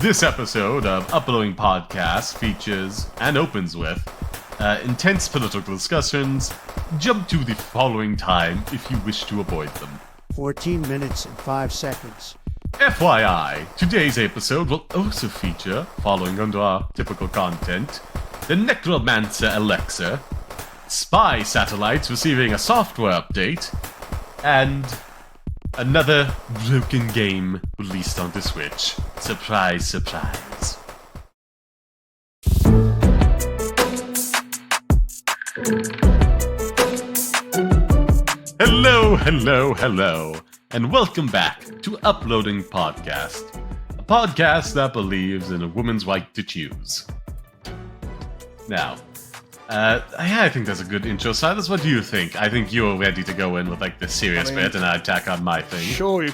This episode of Uploading Podcast features and opens with intense political discussions. Jump to the following time if you wish to avoid them. 14 minutes and 5 seconds. FYI, today's episode will also feature, following under our typical content, the Necromancer Alexa, spy satellites receiving a software update, and another broken game released onto Switch. Surprise, surprise. Hello, and welcome back to Uploading Podcast, a podcast that believes in a woman's right to choose. Now, I think that's a good intro, Silas. What do you think? I think you're ready to go in with like the serious bit, and I tack on my thing. Sure,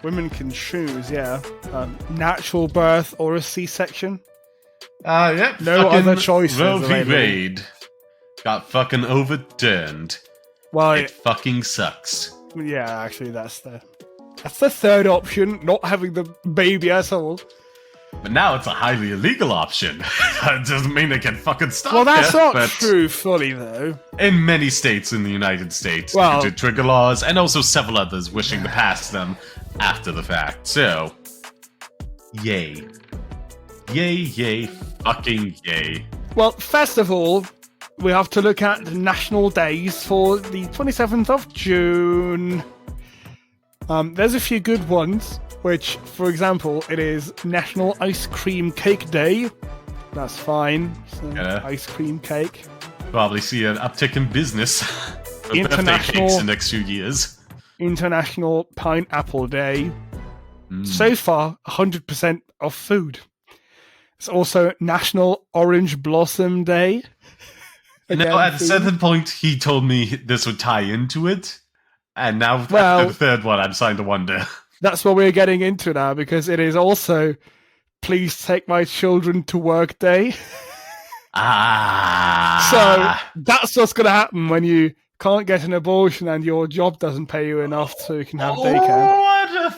women can choose, yeah. Natural birth or a C-section. Yeah. No other choices. Roe v. Wade got fucking overturned. Well, it fucking sucks. Yeah, actually, that's the third option. Not having the baby at all. But now it's a highly illegal option. That doesn't mean they can fucking stop it. Well, that's not true fully, though. In many states in the United States, due to trigger laws, and also several others wishing to pass them after the fact. So, yay. Yay, fucking yay. Well, first of all, we have to look at the national days for the 27th of June. There's a few good ones. Which, for example, it is National Ice Cream Cake Day. That's fine. So, ice cream cake. Probably see an uptick in business for birthday cakes in the next few years. International Pineapple Day. So far, 100% of food. It's also National Orange Blossom Day. Again, at a certain point, he told me this would tie into it. And now, after the third one, I'm starting to wonder. That's what we're getting into now, because it is also Please Take My Children to Work Day. So that's what's going to happen when you can't get an abortion and your job doesn't pay you enough so you can have daycare.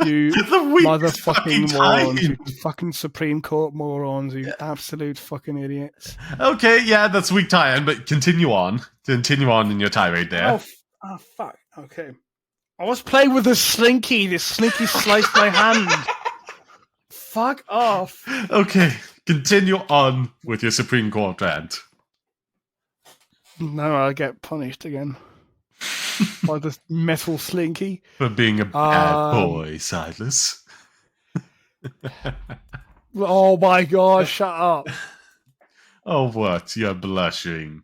You motherfucking morons. You fucking Supreme Court morons. You absolute fucking idiots. Okay, yeah, that's weak tie-in, but continue on. Continue on in your tirade there. Oh fuck. Okay. I was playing with a slinky. This slinky sliced my hand. Fuck off. Okay, continue on with your Supreme Court rant. No, I'll get punished again. By the metal slinky. For being a bad boy, Silas. Oh my god, shut up. Oh, what? You're blushing.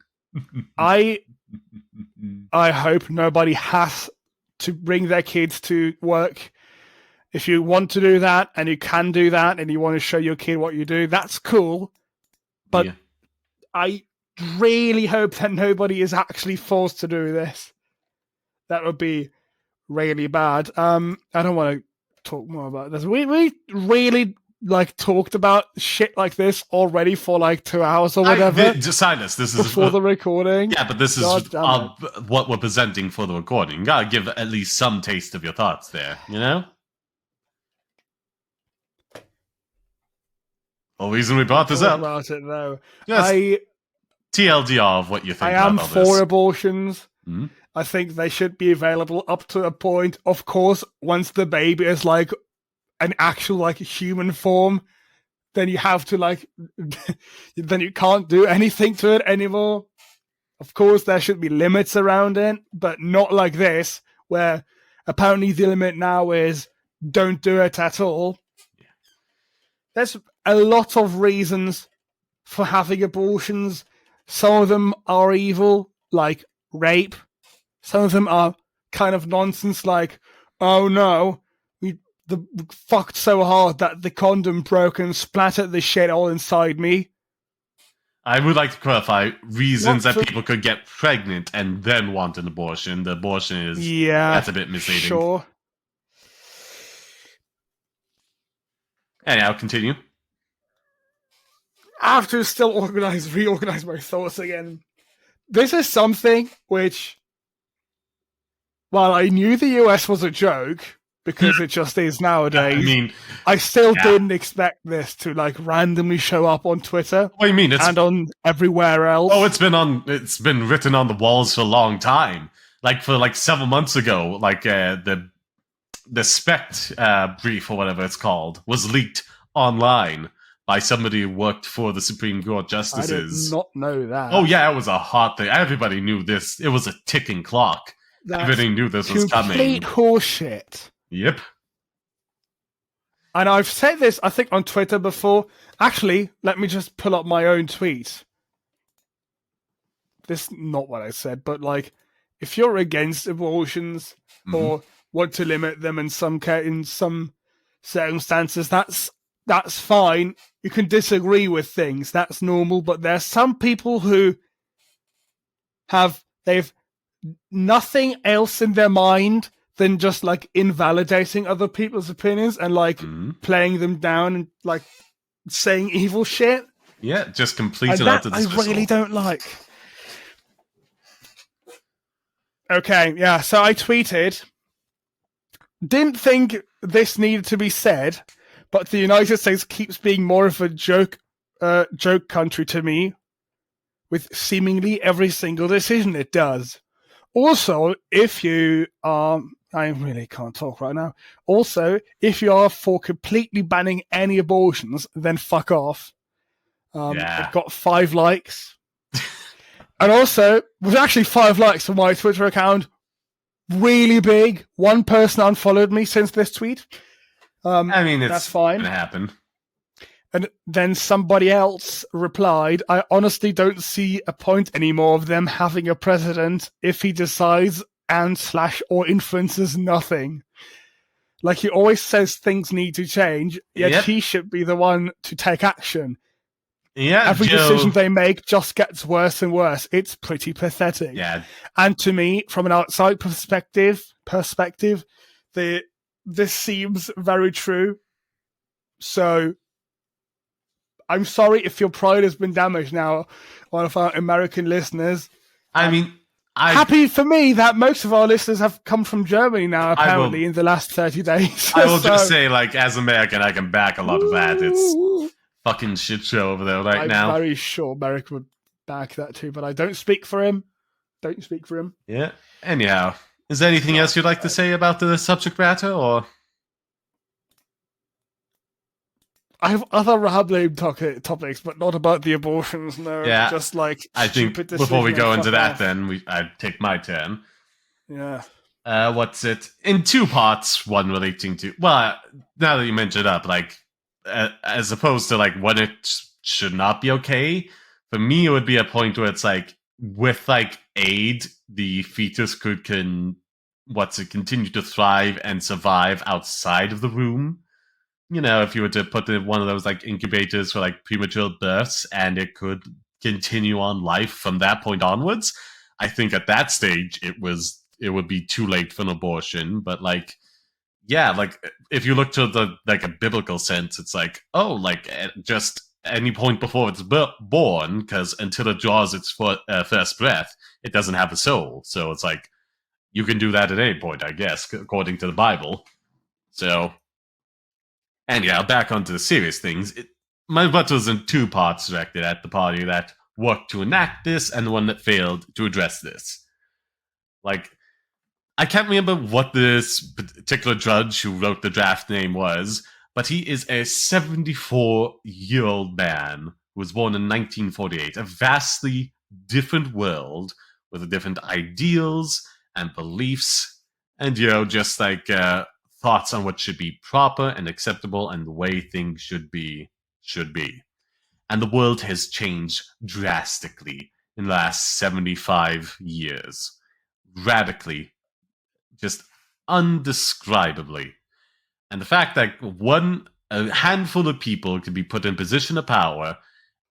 I hope nobody has to bring their kids to work. If you want to do that and you can do that and you want to show your kid what you do, that's cool. But I really hope that nobody is actually forced to do this. That would be really bad. I don't want to talk more about this. We really talked about shit like this already for 2 hours or whatever. Silas, this is before the recording. Yeah, but this is what we're presenting for the recording. You gotta give at least some taste of your thoughts there, you know? The reason we brought this up. About it, though. Yes. TLDR of what you think I about am all for this. Abortions. Hmm? I think they should be available up to a point. Of course, once the baby is an actual human form, then you have to then you can't do anything to it anymore. Of course, there should be limits around it, but not like this, where apparently the limit now is don't do it at all. Yeah. There's a lot of reasons for having abortions. Some of them are evil, like rape. Some of them are kind of nonsense, like, oh no, we fucked so hard that the condom broke and splattered the shit all inside me. I would like to clarify reasons that people could get pregnant and then want an abortion. The abortion is that's a bit misleading. Sure. Anyhow, continue. I have to still reorganize my thoughts again. This is something which, while I knew the US was a joke, because it just is nowadays. I mean, I still yeah. didn't expect this to like randomly show up on Twitter what do you mean? It's and on everywhere else. it's been written on the walls for a long time. Like for like several months ago, like the spec brief or whatever it's called was leaked online by somebody who worked for the Supreme Court I justices. did not know that. Oh yeah, it was a hot thing. Everybody knew this. It was a ticking clock. That's Everybody knew this was coming. complete horseshit. Yep. And I've said this, I think, on Twitter before. Actually, let me just pull up my own tweet. This is not what I said, but like, if you're against abortions or want to limit them in some circumstances, that's fine. You can disagree with things. That's normal. But there's some people who they've nothing else in their mind than just like invalidating other people's opinions and like playing them down and like saying evil shit. Yeah, just complete and that utter I dismissal. really don't like. Okay, yeah, so I tweeted, didn't think this needed to be said, but the United States keeps being more of a joke country to me with seemingly every single decision it does. Also, if you are, I really can't talk right now. Also, if you are for completely banning any abortions, then fuck off. It got 5 likes. And also, was actually 5 likes on my Twitter account. Really big. One person unfollowed me since this tweet. I mean, that's fine. Gonna happen. And then somebody else replied, I honestly don't see a point anymore of them having a president if he decides and/or influences nothing. Like, he always says things need to change, yet he should be the one to take action. Yeah, every decision they make just gets worse and worse. It's pretty pathetic. Yeah. And to me, from an outside perspective, this seems very true. So I'm sorry if your pride has been damaged now, one of our American listeners. I mean, happy for me that most of our listeners have come from Germany now, apparently, in the last 30 days. I will just say, like, as American, I can back a lot of that. It's fucking shit show over there now. I'm very sure America would back that too, but I don't speak for him. Yeah. Anyhow, is there anything else you'd like to say about the subject matter, or? I have other rambling topics, but not about the abortions. No, yeah. Just like I think before we go into that, then I take my turn. Yeah. What's it in 2 parts? One relating to now that you mention it up, like as opposed to like when it should not be okay. For me, it would be a point where it's like with like aid, the fetus could continue to thrive and survive outside of the womb. You know, if you were to put in one of those like incubators for like premature births, and it could continue on life from that point onwards, I think at that stage it would be too late for an abortion. But like, yeah, like if you look to the like a biblical sense, it's like, oh, like just any point before it's born, because until it draws its first breath, it doesn't have a soul. So it's like you can do that at any point, I guess, according to the Bible. So. And yeah, back onto the serious things. My rebuttal was in 2 parts directed at the party that worked to enact this and the one that failed to address this. Like, I can't remember what this particular judge who wrote the draft name was, but he is a 74-year-old man who was born in 1948. A vastly different world with different ideals and beliefs and, just like... thoughts on what should be proper and acceptable and the way things should be. And the world has changed drastically in the last 75 years. Radically. Just undescribably. And the fact that a handful of people can be put in position of power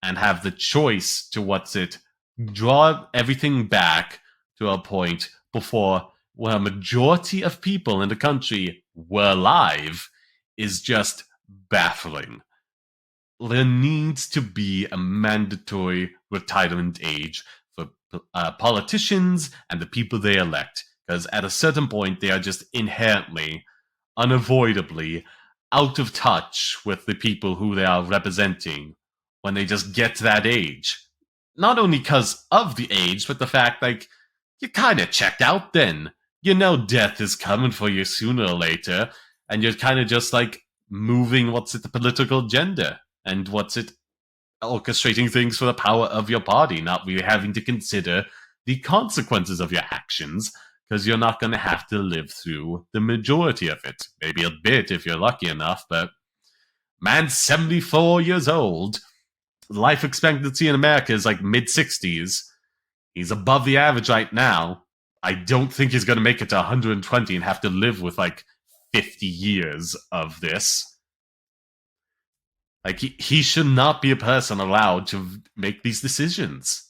and have the choice to draw everything back to a point before a majority of people in the country were alive is just baffling. There needs to be a mandatory retirement age for politicians and the people they elect, because at a certain point they are just inherently unavoidably out of touch with the people who they are representing when they just get to that age. Not only because of the age, but the fact, like, you're kind of checked out then. You know death is coming for you sooner or later, and you're kind of just, like, moving the political agenda, and orchestrating things for the power of your party, not really having to consider the consequences of your actions, because you're not going to have to live through the majority of it. Maybe a bit if you're lucky enough, but man's 74 years old. Life expectancy in America is like mid-60s. He's above the average right now. I don't think he's going to make it to 120 and have to live with like 50 years of this. Like, he should not be a person allowed to make these decisions.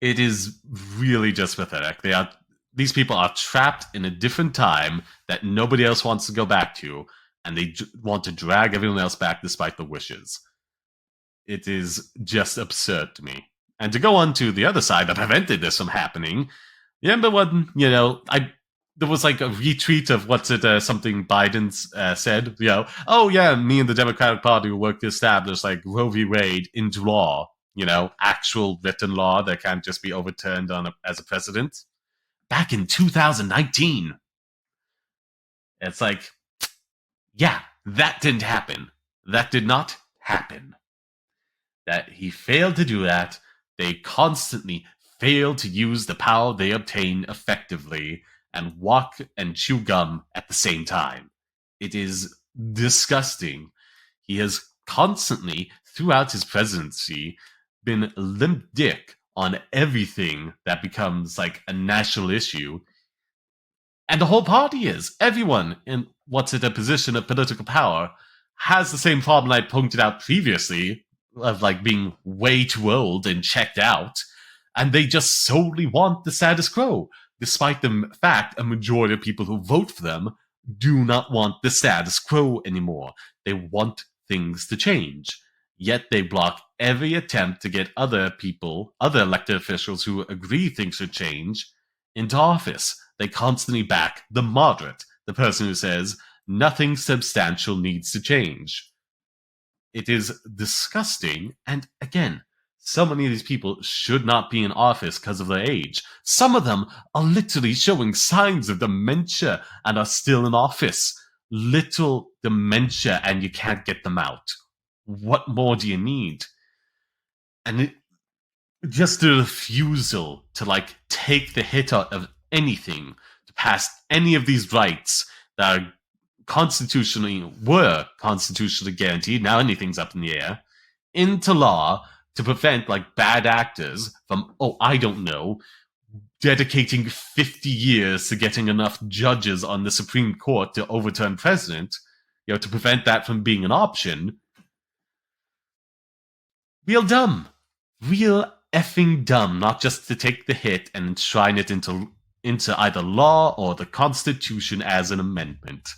It is really just pathetic. These people are trapped in a different time that nobody else wants to go back to, and they want to drag everyone else back despite the wishes. It is just absurd to me. And to go on to the other side that prevented this from happening, remember when, there was like a retweet of something Biden said, oh yeah, me and the Democratic Party will work to establish like Roe v. Wade into law, actual written law that can't just be overturned as a precedent. Back in 2019. It's like, yeah, that didn't happen. That did not happen. That he failed to do that. They constantly failed to use the power they obtain effectively and walk and chew gum at the same time. It is disgusting. He has constantly, throughout his presidency, been limp dick on everything that becomes like a national issue. And the whole party is. Everyone in a position of political power has the same problem I pointed out previously of like being way too old and checked out. And they just solely want the status quo, despite the fact a majority of people who vote for them do not want the status quo anymore. They want things to change. Yet they block every attempt to get other elected officials who agree things should change, into office. They constantly back the moderate, the person who says nothing substantial needs to change. It is disgusting, and again, so many of these people should not be in office because of their age. Some of them are literally showing signs of dementia and are still in office. Little dementia, and you can't get them out. What more do you need? And just the refusal to like take the hit out of anything, to pass any of these rights that were constitutionally guaranteed, now anything's up in the air, into law to prevent like bad actors from, I don't know, dedicating 50 years to getting enough judges on the Supreme Court to overturn president, to prevent that from being an option. Real dumb. Real effing dumb, not just to take the hit and enshrine it into either law or the Constitution as an amendment.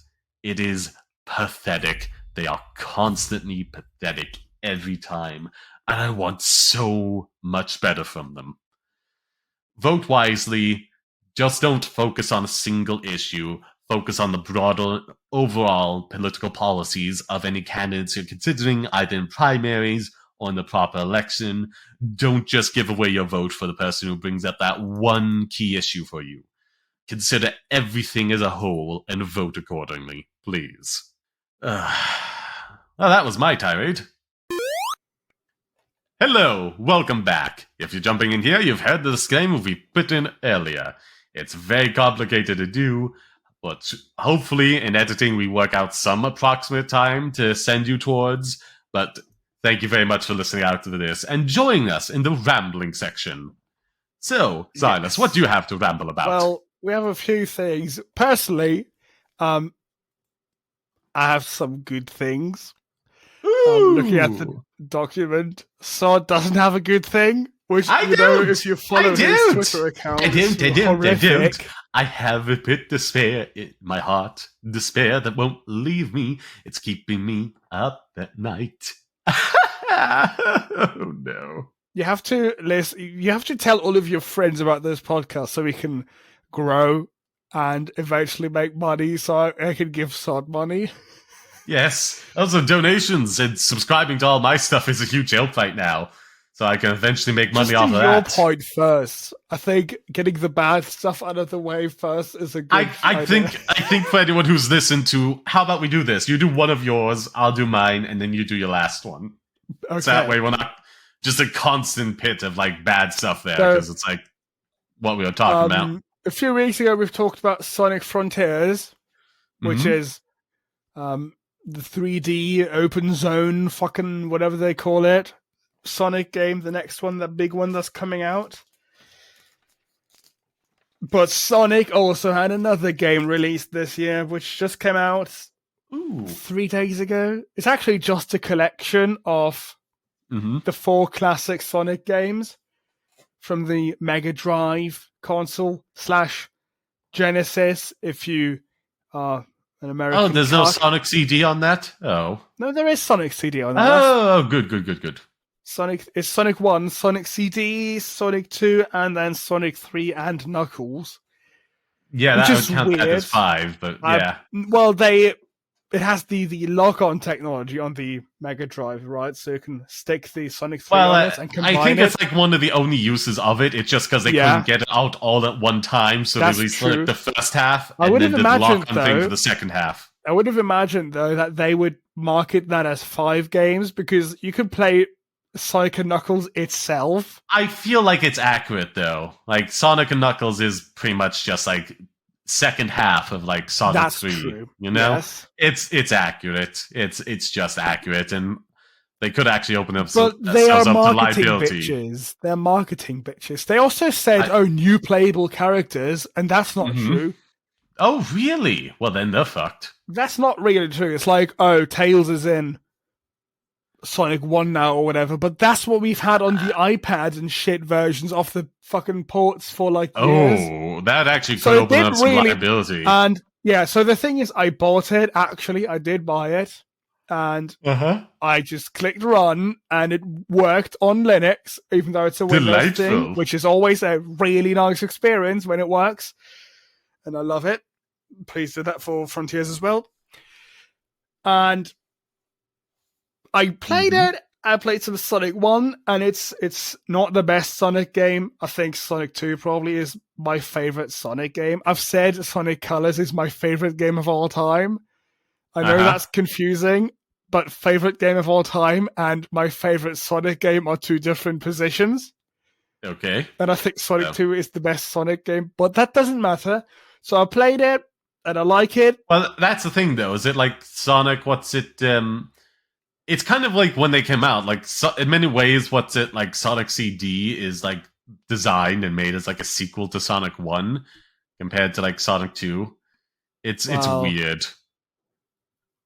It is pathetic. They are constantly pathetic every time, and I want so much better from them. Vote wisely. Just don't focus on a single issue. Focus on the broader overall political policies of any candidates you're considering, either in primaries or in the proper election. Don't just give away your vote for the person who brings up that one key issue for you. Consider everything as a whole and vote accordingly, please. Well, that was my tirade. Hello, welcome back. If you're jumping in here, you've heard the disclaimer we put in earlier. It's very complicated to do, but hopefully in editing we work out some approximate time to send you towards. But thank you very much for listening out to this and joining us in the rambling section. So, Silas, Yes. what do you have to ramble about? Well, we have a few things. Personally, I have some good things. Looking at the document, Sod doesn't have a good thing, which, if you follow his Twitter account, I horrific. I have a bit despair in my heart, despair that won't leave me. It's keeping me up at night. Oh no. You have to tell all of your friends about this podcast so we can grow and eventually make money so I can give Sod money. Yes. Also, donations and subscribing to all my stuff is a huge help right now. So I can eventually make money Just off do of your that. point first. I think getting the bad stuff out of the way first is a good I idea. think for anyone who's listened to, how about we do this? You do one of yours, I'll do mine, and then you do your last one. Okay. So that way we're not just a constant pit of like bad stuff there, So, because it's like what we were talking about. a few weeks ago, we've talked about Sonic Frontiers, which Mhm. is the 3D open zone, fucking whatever they call it, Sonic game. The next one, the big one that's coming out. But Sonic also had another game released this year, which just came out Ooh. 3 days ago. It's actually just a collection of Mhm. the 4 classic Sonic games from the Mega Drive console / Genesis, if you are an American. Oh, there's no cuck. Sonic CD on that? Oh. No, there is Sonic CD on that. Oh, good. It's Sonic 1, Sonic CD, Sonic 2, and then Sonic 3 and Knuckles. Yeah, Which that is would count that weird. as 5, but yeah. Well, it has the lock-on technology on the Mega Drive, right? So you can stick the Sonic 3 Well, on it and combine I think it. it's like one of the only uses of it. It's just because they couldn't get it out all at one time, so That's they released true. like the first half I and would then have did the imagined, lock-on thing though- for the second half. I would have imagined, though, that they would market that as 5 games because you could play Sonic and Knuckles itself. I feel like it's accurate though. Like Sonic and Knuckles is pretty much just like second half of like Sonic That's 3. true. You know? Yes. It's accurate. It's just accurate, and they could actually open up But they are themselves up to marketing liability. bitches. They're marketing bitches. They also said, new playable characters, and that's not Mhm. true. Oh, really? Well, then they're fucked. That's not really true. It's like, oh, Tails is in Sonic 1 now or whatever, but that's what we've had on the iPad and shit versions of the fucking ports for like years. Oh, that actually could So it open did up some really- liability. And yeah, so the thing is, I bought it, actually. I did buy it. And I just clicked run, and it worked on Linux, even though it's a Windows thing, Delightful. which is always a really nice experience when it works. And I love it. Please do that for Frontiers as well. And I played it. I played some Sonic 1, and it's not the best Sonic game. I think Sonic 2 probably is my favorite Sonic game. I've said Sonic Colors is my favorite game of all time. I know that's confusing, but favorite game of all time and my favorite Sonic game are 2 different positions. Okay. And I think Sonic 2 is the best Sonic game, but that doesn't matter. So I played it, and I like it. Well, that's the thing, though. Is it like Sonic? What's it? It's kind of like when they came out. Like in many ways, what's it like? Sonic CD is like designed and made as like a sequel to Sonic 1 compared to like Sonic 2. It's weird.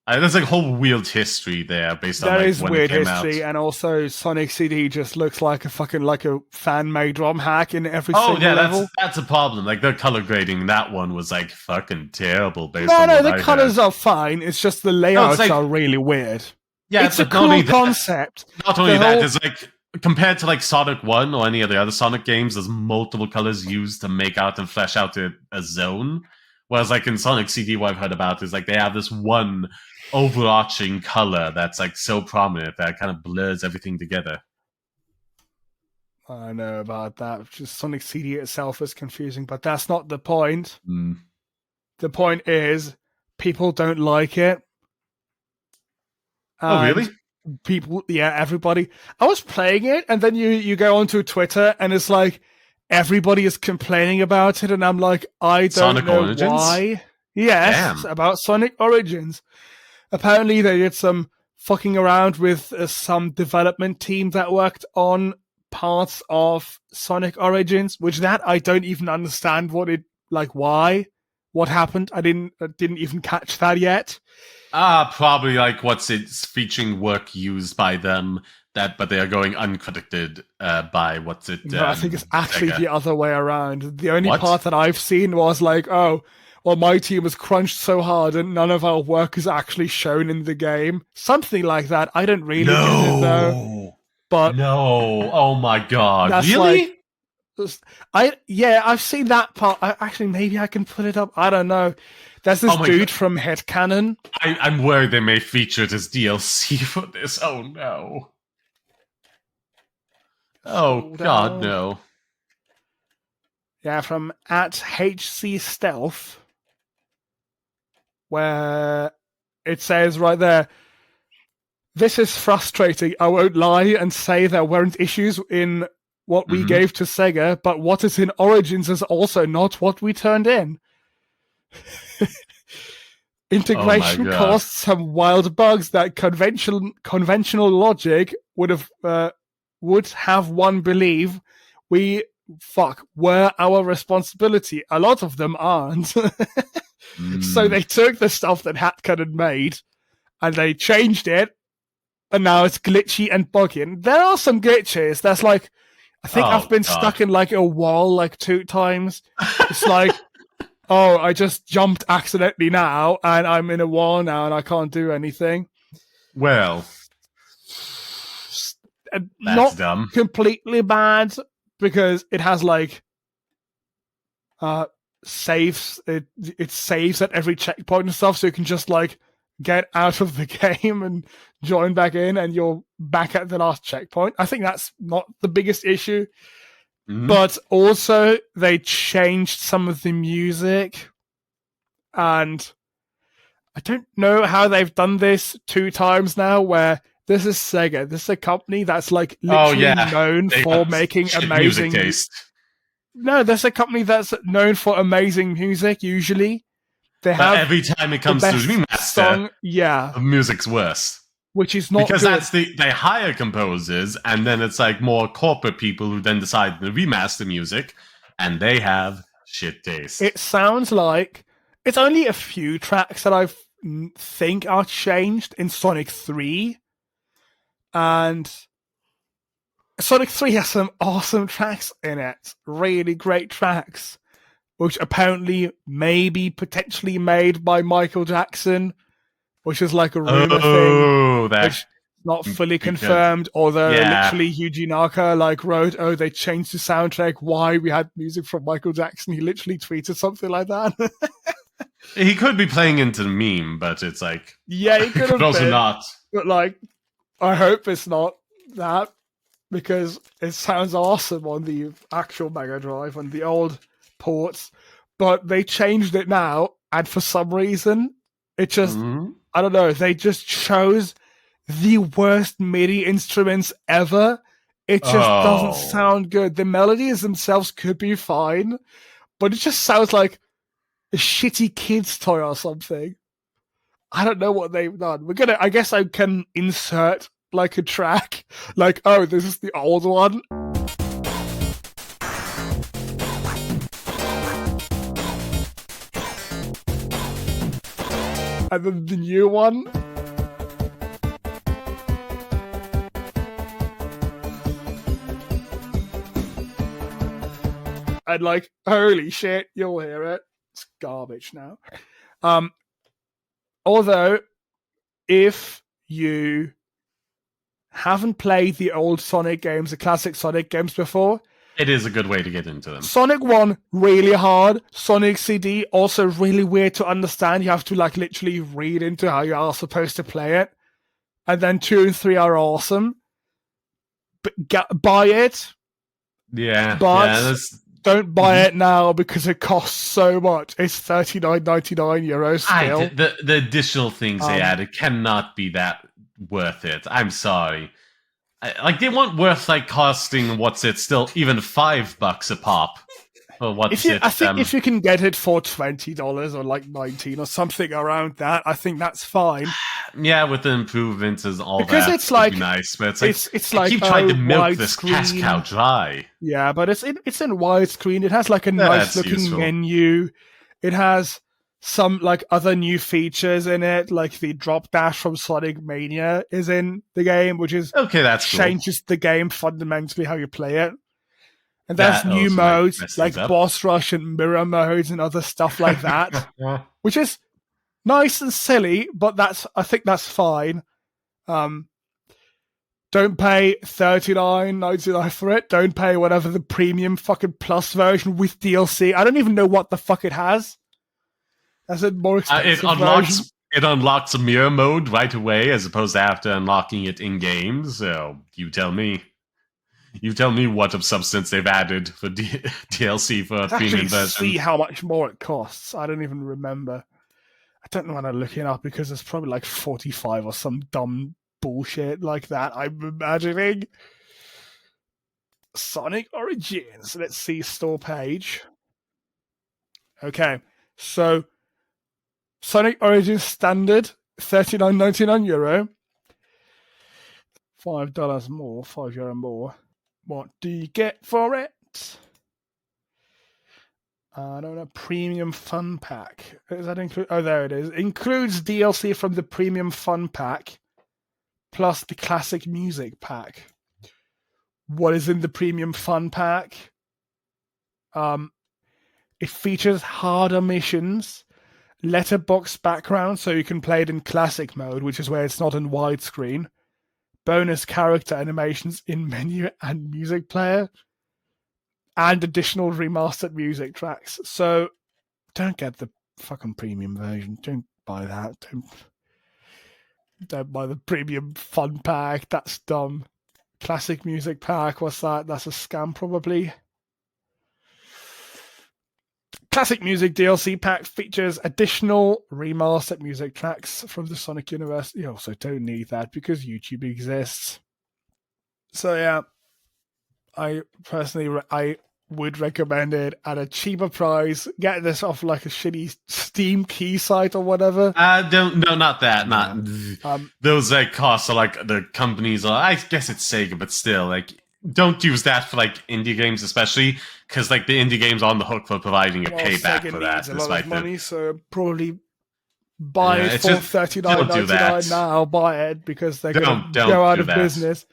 There's like a whole weird history there based on There like is when weird it came history, out. and also Sonic CD just looks like a fucking fan-made ROM hack in every Oh single yeah, level. that's a problem. Like the color grading, that one was like fucking terrible. Based No, on what the I colors heard. are fine. It's just the layouts like- are really weird. Yeah, it's a but not only cool concept. Not only The that, whole- it's like compared to like Sonic 1 or any of the other Sonic games, there's multiple colors used to make out and flesh out a zone. Whereas like in Sonic CD, what I've heard about is like they have this one overarching color that's like so prominent that it kind of blurs everything together. I know about that. Just Sonic CD itself is confusing, but that's not the point. The point is people don't like it. Oh, really? People, everybody. I was playing it, and then you go onto Twitter, and it's like everybody is complaining about it, and I'm like, I don't Sonic know Origins? why. Yes, Damn. about Sonic Origins. Apparently, they did some fucking around with some development team that worked on parts of Sonic Origins, which that I don't even understand why, what happened. I didn't even catch that yet. Probably like it's featuring work used by them but they are going uncredited by No, I think it's actually Sega. the other way around. The only What? part that I've seen was like, oh, well, my team was crunched so hard and none of our work is actually shown in the game. Something like that. I don't really get it though. But No. Oh my god. that's Really? like, I've seen that part. Actually, maybe I can put it up. I don't know. There's this Oh my dude God. from Headcanon. I'm worried they may feature it as DLC for this. Oh no. Oh Scroll God, down. no. Yeah, from at HC Stealth, where it says right there, this is frustrating. I won't lie and say there weren't issues in what we Mhm. gave to Sega, but what is in Origins is also not what we turned in. Oh my Integration God. caused some wild bugs that conventional logic would have one believe were our responsibility. A lot of them aren't. So Mm. they took the stuff that Hatcat had made and they changed it, and now it's glitchy and buggy. And there are some glitches. That's like, I think I've Oh been God. stuck in like a wall like 2 times. It's like, oh, I just jumped accidentally now, and I'm in a wall now, and I can't do anything. Well, that's Not dumb. completely bad, because it has like saves. It saves at every checkpoint and stuff, so you can just like get out of the game and join back in, and you're back at the last checkpoint. I think that's not the biggest issue. Mhm. But also, they changed some of the music, and I don't know how they've done this 2 times now, where this is Sega. This is a company that's like Oh literally yeah. known They for got making shit music amazing. taste. No, there's a company that's known for amazing music. Usually, they But have every time it the comes to best remaster, song. Yeah, the music's worse. which is not Because good. that's they hire composers, and then it's like more corporate people who then decide to remaster music, and they have shit taste. It sounds like it's only a few tracks that I think are changed in Sonic 3, and Sonic 3 has some awesome tracks in it. Really great tracks, which apparently may be potentially made by Michael Jackson, which is like a rumor thing, Oh, that which is not fully because confirmed. Although yeah, literally Yuji Naka like wrote, "Oh, they changed the soundtrack. Why we had music from Michael Jackson?" He literally tweeted something like that. he could be playing into the meme, but it's like Yeah, he could could have also been, not. but like, I hope it's not that, because it sounds awesome on the actual Mega Drive and the old ports. But they changed it now, and for some reason, it just, Mhm. I don't know, they just chose the worst MIDI instruments ever. It just doesn't Oh, sound good. The melodies themselves could be fine, but it just sounds like a shitty kid's toy or something. I don't know what they've done. I guess I can insert like a track, like, oh, this is the old one. And then the new one. And like, holy shit, you'll hear it. It's garbage now. Although, if you haven't played the old Sonic games, the classic Sonic games before, it is a good way to get into them. Sonic 1, really hard. Sonic CD, also really weird to understand. You have to like literally read into how you are supposed to play it. And then 2 and 3 are awesome. Buy it, Yeah, but yeah. That's, don't buy it now because it costs so much. It's €39.99 still. the additional things they added cannot be that worth it. I'm sorry. Like they weren't worth like costing what's it still even $5 a pop. Or what's it? I think if you can get it for $20 or like 19 or something around that, I think that's fine. Yeah, with the improvements and all Because that, it's like, would be nice. But it's like it's they like, keep trying to oh, milk this cash widescreen. cow dry. Yeah, but it's in widescreen. It has like a nice That's looking useful. menu. It has some like other new features in it, like the drop dash from Sonic Mania is in the game, which is Okay, that's cool. changes the game fundamentally how you play it. And there's That new also might modes mess like things up. boss rush and mirror modes and other stuff like that, which is nice and silly, but I think that's fine. Don't pay $39.99 for it. Don't pay whatever the premium fucking plus version with DLC. I don't even know what the fuck it has. That's a more expensive version. It unlocks a mirror mode right away, as opposed to after unlocking it in game. So you tell me. You tell me what of substance they've added for DLC for a premium version. See how much more it costs. I don't even remember. I don't know when I look it up because it's probably like 45 or some dumb bullshit like that. I'm imagining. Sonic Origins. Let's see store page. Okay, so Sonic Origins standard €39.99. $5 more, €5 more. What do you get for it? I don't know. Premium Fun Pack. Does that include? Oh, there it is. Includes DLC from the Premium Fun Pack, plus the Classic Music Pack. What is in the Premium Fun Pack? It features harder missions, letterbox background, so you can play it in classic mode, which is where it's not in widescreen. Bonus character animations in menu and music player, and additional remastered music tracks. So don't get the fucking premium version. Don't buy that. Don't buy the premium fun pack. That's dumb. Classic music pack. What's that? That's a scam, probably. Classic Music DLC pack features additional remastered music tracks from the Sonic universe. You also don't need that because YouTube exists. So yeah, I personally I would recommend it at a cheaper price. Get this off like a shitty Steam key site or whatever. Not that. Not those costs are like the companies are. I guess it's Sega, but still, like, don't use that for like indie games, especially because like the indie games are on the hook for providing a payback Sega for that. Needs a lot of money, so probably buy it for $39.99 now. Buy it because they're going to go out of business.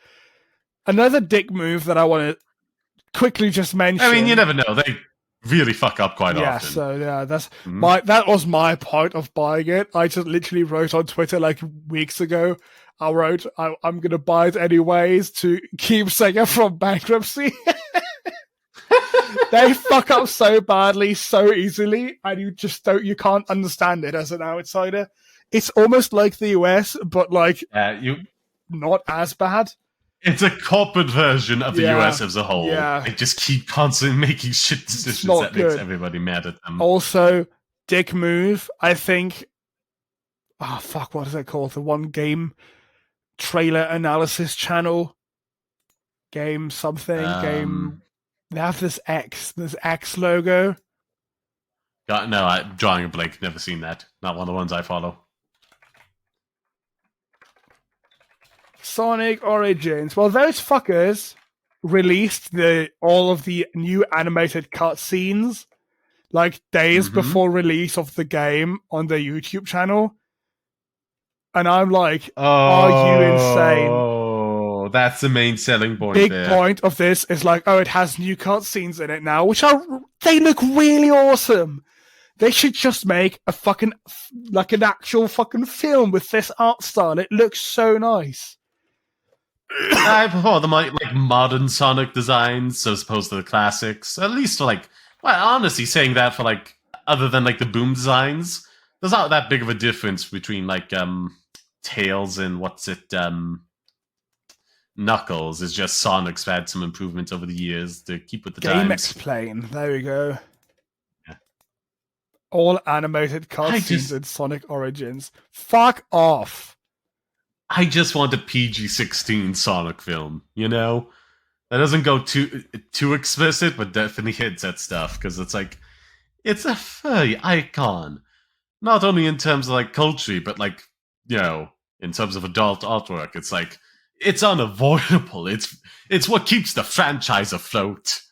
Another dick move that I want to quickly just mention. I mean, you never know. They really fuck up quite often. Yeah, so yeah, that was my point of buying it. I just literally wrote on Twitter like weeks ago. I wrote, I'm going to buy it anyways to keep Sega from bankruptcy. They fuck up so badly, so easily, and you can't understand it as an outsider. It's almost like the US, but like not as bad. It's a corporate version of the US as a whole. Yeah. They just keep constantly making shit decisions that makes everybody mad at them. Also, dick move, I think. Oh, fuck, what is it called? The one game trailer analysis channel. Game something. Game. They have this X logo. No, I'm drawing a blank. Never seen that. Not one of the ones I follow. Sonic Origins. Well, those fuckers released all of the new animated cutscenes like days before release of the game on their YouTube channel. And I'm like, are you insane? Oh, that's the main selling point. Big point of this is like, it has new cutscenes in it now, which they look really awesome. They should just make a fucking, like an actual fucking film with this art style. It looks so nice. I prefer the like modern Sonic designs as opposed to the classics. At least for like, well, honestly, saying that for like, other than like the boom designs, there's not that big of a difference between like Tails and Knuckles. It's just Sonic's had some improvements over the years to keep with the times. Game Explain. There we go. Yeah. All animated cutscenes in Sonic Origins. Fuck off. I just want a PG-16 Sonic film, you know? That doesn't go too explicit, but definitely hints at stuff, because it's like, it's a furry icon. Not only in terms of, like, culture, but, like, you know, in terms of adult artwork. It's like, it's unavoidable. It's what keeps the franchise afloat.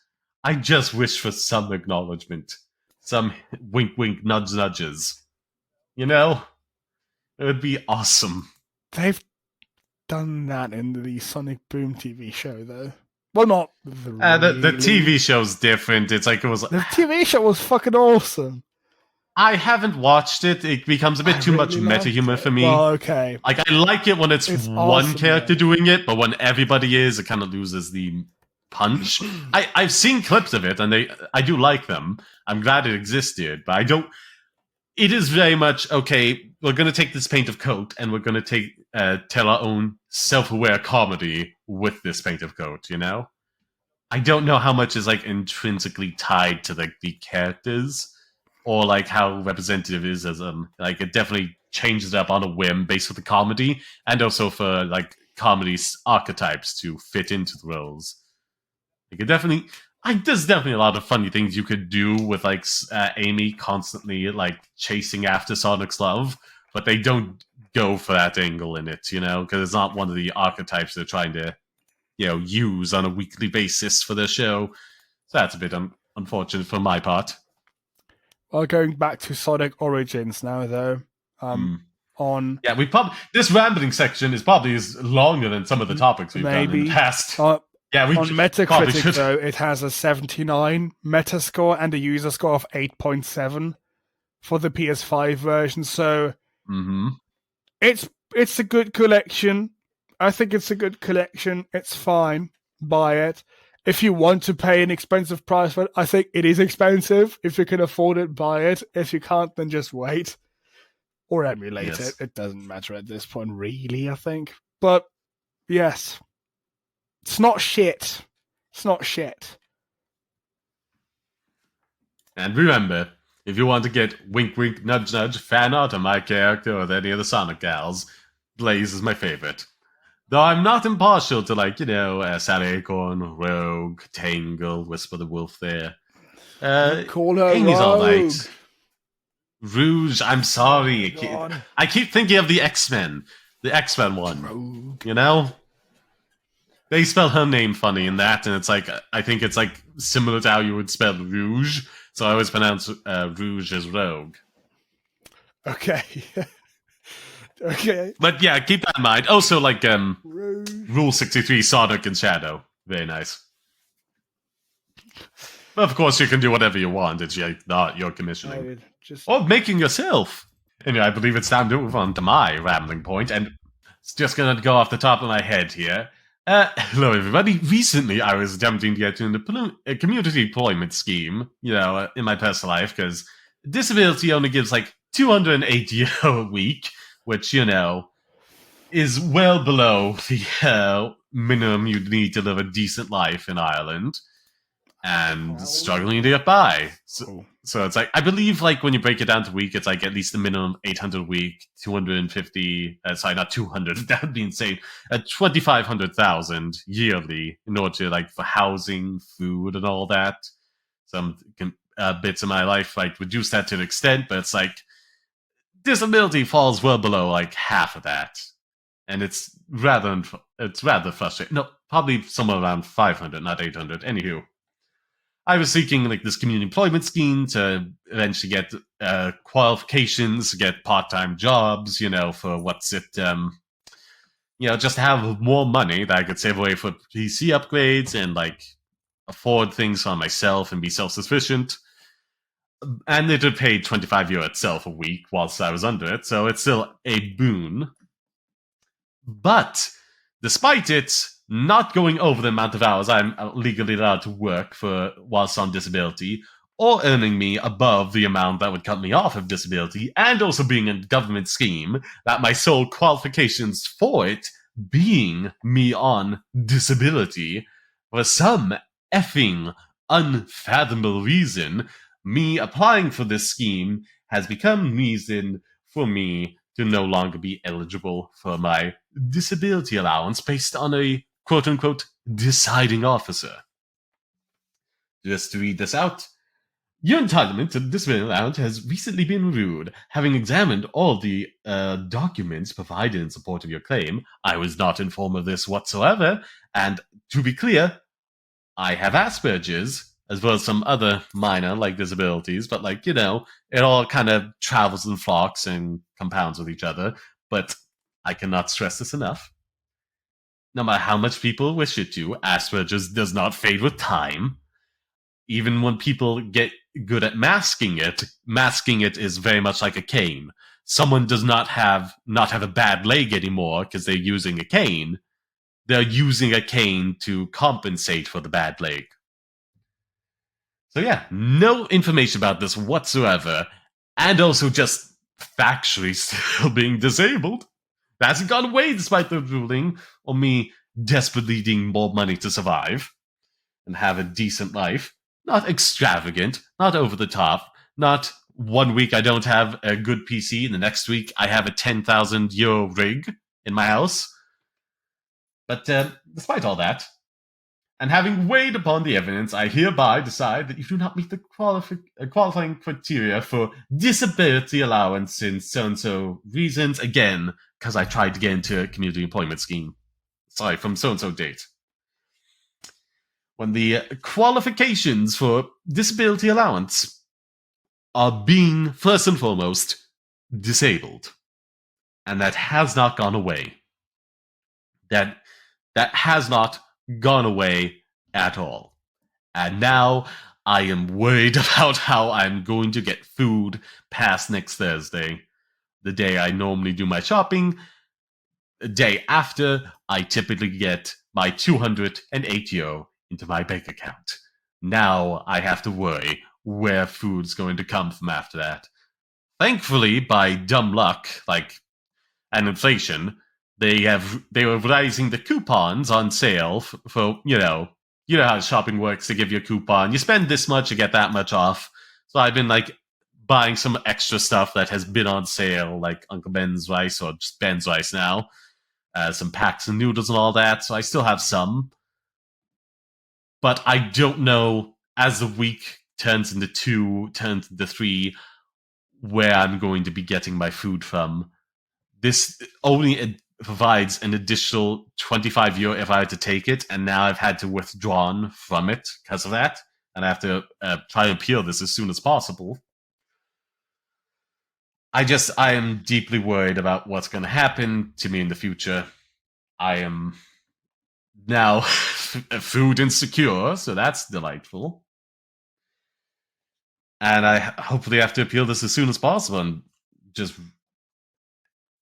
I just wish for some acknowledgement. Some wink-wink, nudge-nudges. You know? It would be awesome. They've done that in the Sonic Boom TV show, though. Well, not the TV show's different. It's like it was. The TV show was fucking awesome. I haven't watched it. It becomes a bit I too much really meta loved humor it. for me. Well, okay. Like, I like it when it's one awesome character though. doing it, but when I like it when it's one It's character awesome though. doing it, but when everybody is, it kind of loses the punch. I've seen clips of it, and I do like them. I'm glad it existed, but I don't. It is very much okay. We're going to take this paint of coat, and we're going to tell our own self-aware comedy with this paint of coat. You know, I don't know how much is like intrinsically tied to like the characters, or like how representative it is as like it definitely changes it up on a whim based on the comedy, and also for like comedy archetypes to fit into the roles. Like it definitely, there's definitely a lot of funny things you could do with like Amy constantly like chasing after Sonic's love, but they don't go for that angle in it, you know, because it's not one of the archetypes they're trying to, use on a weekly basis for their show. So that's a bit unfortunate for my part. Well, going back to Sonic Origins now, though. On Yeah, this rambling section is probably longer than some of the topics we've done in the maybe past. Yeah, we on probably Metacritic should. though, it has a 79 Metascore and a user score of 8.7 for the PS5 version. So it's a good collection. I think it's a good collection. It's fine. Buy it. If you want to pay an expensive price for it, I think it is expensive. If you can afford it, buy it. If you can't, then just wait. Or emulate Yes. it. It doesn't matter at this point, really, I think. But, yes. It's not shit. It's not shit. And remember, if you want to get wink wink nudge nudge fan art of my character or any of the Sonic gals, Blaze is my favorite. Though I'm not impartial to like, Sally Acorn, Rogue, Tangle, Whisper the Wolf there. Call her Amy's Rogue. alright. Rouge, I'm sorry. I keep thinking of the X-Men. The X-Men one. Rogue. You know? They spell her name funny in that, and it's like, I think it's like similar to how you would spell Rouge, so I always pronounce Rouge as Rogue. Okay. Okay. But yeah, keep that in mind. Also, like, Rule 63, Sonic and Shadow. Very nice. But of course, you can do whatever you want. It's not your commissioning. Or making yourself. Anyway, I believe it's time to move on to my rambling point, and it's just going to go off the top of my head here. Hello, everybody. Recently, I was attempting to get into a community employment scheme, in my personal life, because disability only gives like €280 a week, which, is well below the minimum you'd need to live a decent life in Ireland, and struggling to get by. So it's like, I believe, like, when you break it down to week, it's like at least the minimum 800 a week, 250, sorry, not 200, that would be insane, 2,500,000 yearly in order to, like, for housing, food, and all that. Some bits of my life, like, reduce that to an extent, but it's like, disability falls well below, like, half of that. And it's rather frustrating. No, probably somewhere around 500, not 800. Anywho, I was seeking like this community employment scheme to eventually get qualifications, get part-time jobs, for just have more money that I could save away for PC upgrades and like afford things on myself and be self-sufficient. And it would pay €25 itself a week whilst I was under it, so it's still a boon. But despite it not going over the amount of hours I'm legally allowed to work for whilst on disability, or earning me above the amount that would cut me off of disability, and also being a government scheme that my sole qualifications for it being me on disability, for some effing unfathomable reason, me applying for this scheme has become reason for me to no longer be eligible for my disability allowance based on a quote-unquote deciding officer. Just to read this out, your entitlement to disability allowance has recently been reviewed. Having examined all the documents provided in support of your claim, I was not informed of this whatsoever, and to be clear, I have Asperger's, as well as some other minor, like, disabilities, but, like, it all kind of travels in flocks and compounds with each other, but I cannot stress this enough. No matter how much people wish it to, Asperger's does not fade with time. Even when people get good at masking it. Masking it is very much like a cane. Someone does not have a bad leg anymore because they're using a cane. They're using a cane to compensate for the bad leg. So yeah, no information about this whatsoever, and also just factually still being disabled. That hasn't gone away despite the ruling, or me desperately needing more money to survive and have a decent life. Not extravagant, not over the top, not 1 week I don't have a good PC, and the next week I have a 10,000 euro rig in my house. But despite all that, and having weighed upon the evidence, I hereby decide that you do not meet the qualifying criteria for disability allowance in so-and-so reasons, again, because I tried to get into a community employment scheme. Sorry, from so-and-so date. When the qualifications for disability allowance are being, first and foremost, disabled. And that has not gone away. That has not gone away at all. And now I am worried about how I'm going to get food past next Thursday, the day I normally do my shopping. The day after, I typically get my 208 euro into my bank account. Now I have to worry where food's going to come from after that. Thankfully, by dumb luck, and inflation, they were raising the coupons on sale for you know how shopping works. They give you a coupon, you spend this much, you get that much off. So I've been buying some extra stuff that has been on sale, like Uncle Ben's rice or just Ben's rice now, some packs of noodles and all that. So I still have some, but I don't know as the week turns into 2, turns into 3, where I'm going to be getting my food from. This only provides an additional 25 euro if I had to take it, and now I've had to withdraw from it because of that, and I have to try to appeal this as soon as possible. I am deeply worried about what's going to happen to me in the future. I am now food insecure, so that's delightful. And I hopefully have to appeal this as soon as possible, and just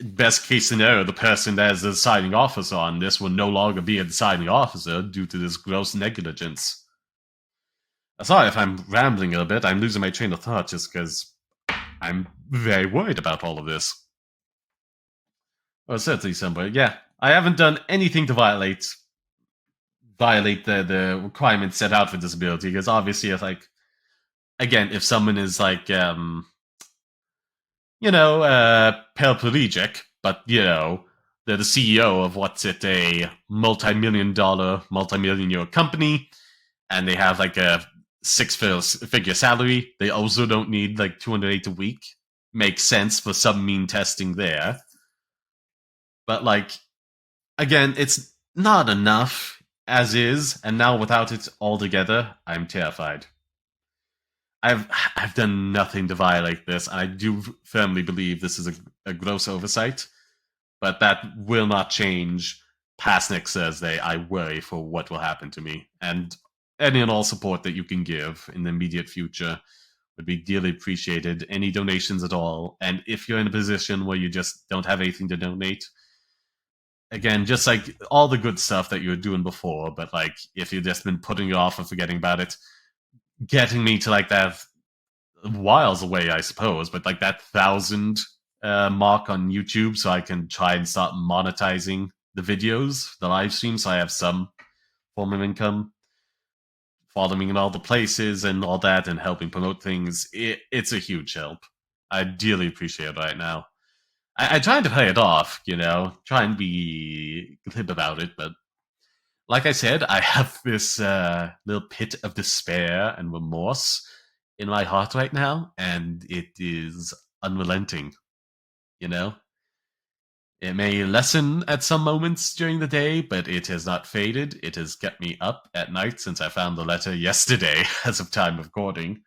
best case scenario, the person that is the deciding officer on this will no longer be a deciding officer due to this gross negligence. Sorry if I'm rambling a bit. I'm losing my train of thought just because I'm very worried about all of this. Well, certainly somewhere. Yeah, I haven't done anything to violate the requirements set out for disability, because obviously it's again, if someone is paraplegic, but they're the CEO of a multi-million euro company, and they have a 6-figure salary. They also don't need 208 a week. Makes sense for some mean testing there, but again, it's not enough as is, and now without it altogether, I'm terrified. I've done nothing to violate this, and I do firmly believe this is a gross oversight, but that will not change past next Thursday. I worry for what will happen to me, and any and all support that you can give in the immediate future would be dearly appreciated. Any donations at all, and if you're in a position where you just don't have anything to donate, again, just all the good stuff that you were doing before, but if you've just been putting it off and forgetting about it, getting me to that whiles away, I suppose, but that 1,000 mark on YouTube, so I can try and start monetizing the videos, the live streams, so I have some form of income, following in all the places and all that, and helping promote things. It's a huge help. I dearly appreciate it right now. I try to play it off, try and be glib about it, but like I said, I have this little pit of despair and remorse in my heart right now, and it is unrelenting. It may lessen at some moments during the day, but it has not faded. It has kept me up at night since I found the letter yesterday, as of time of recording.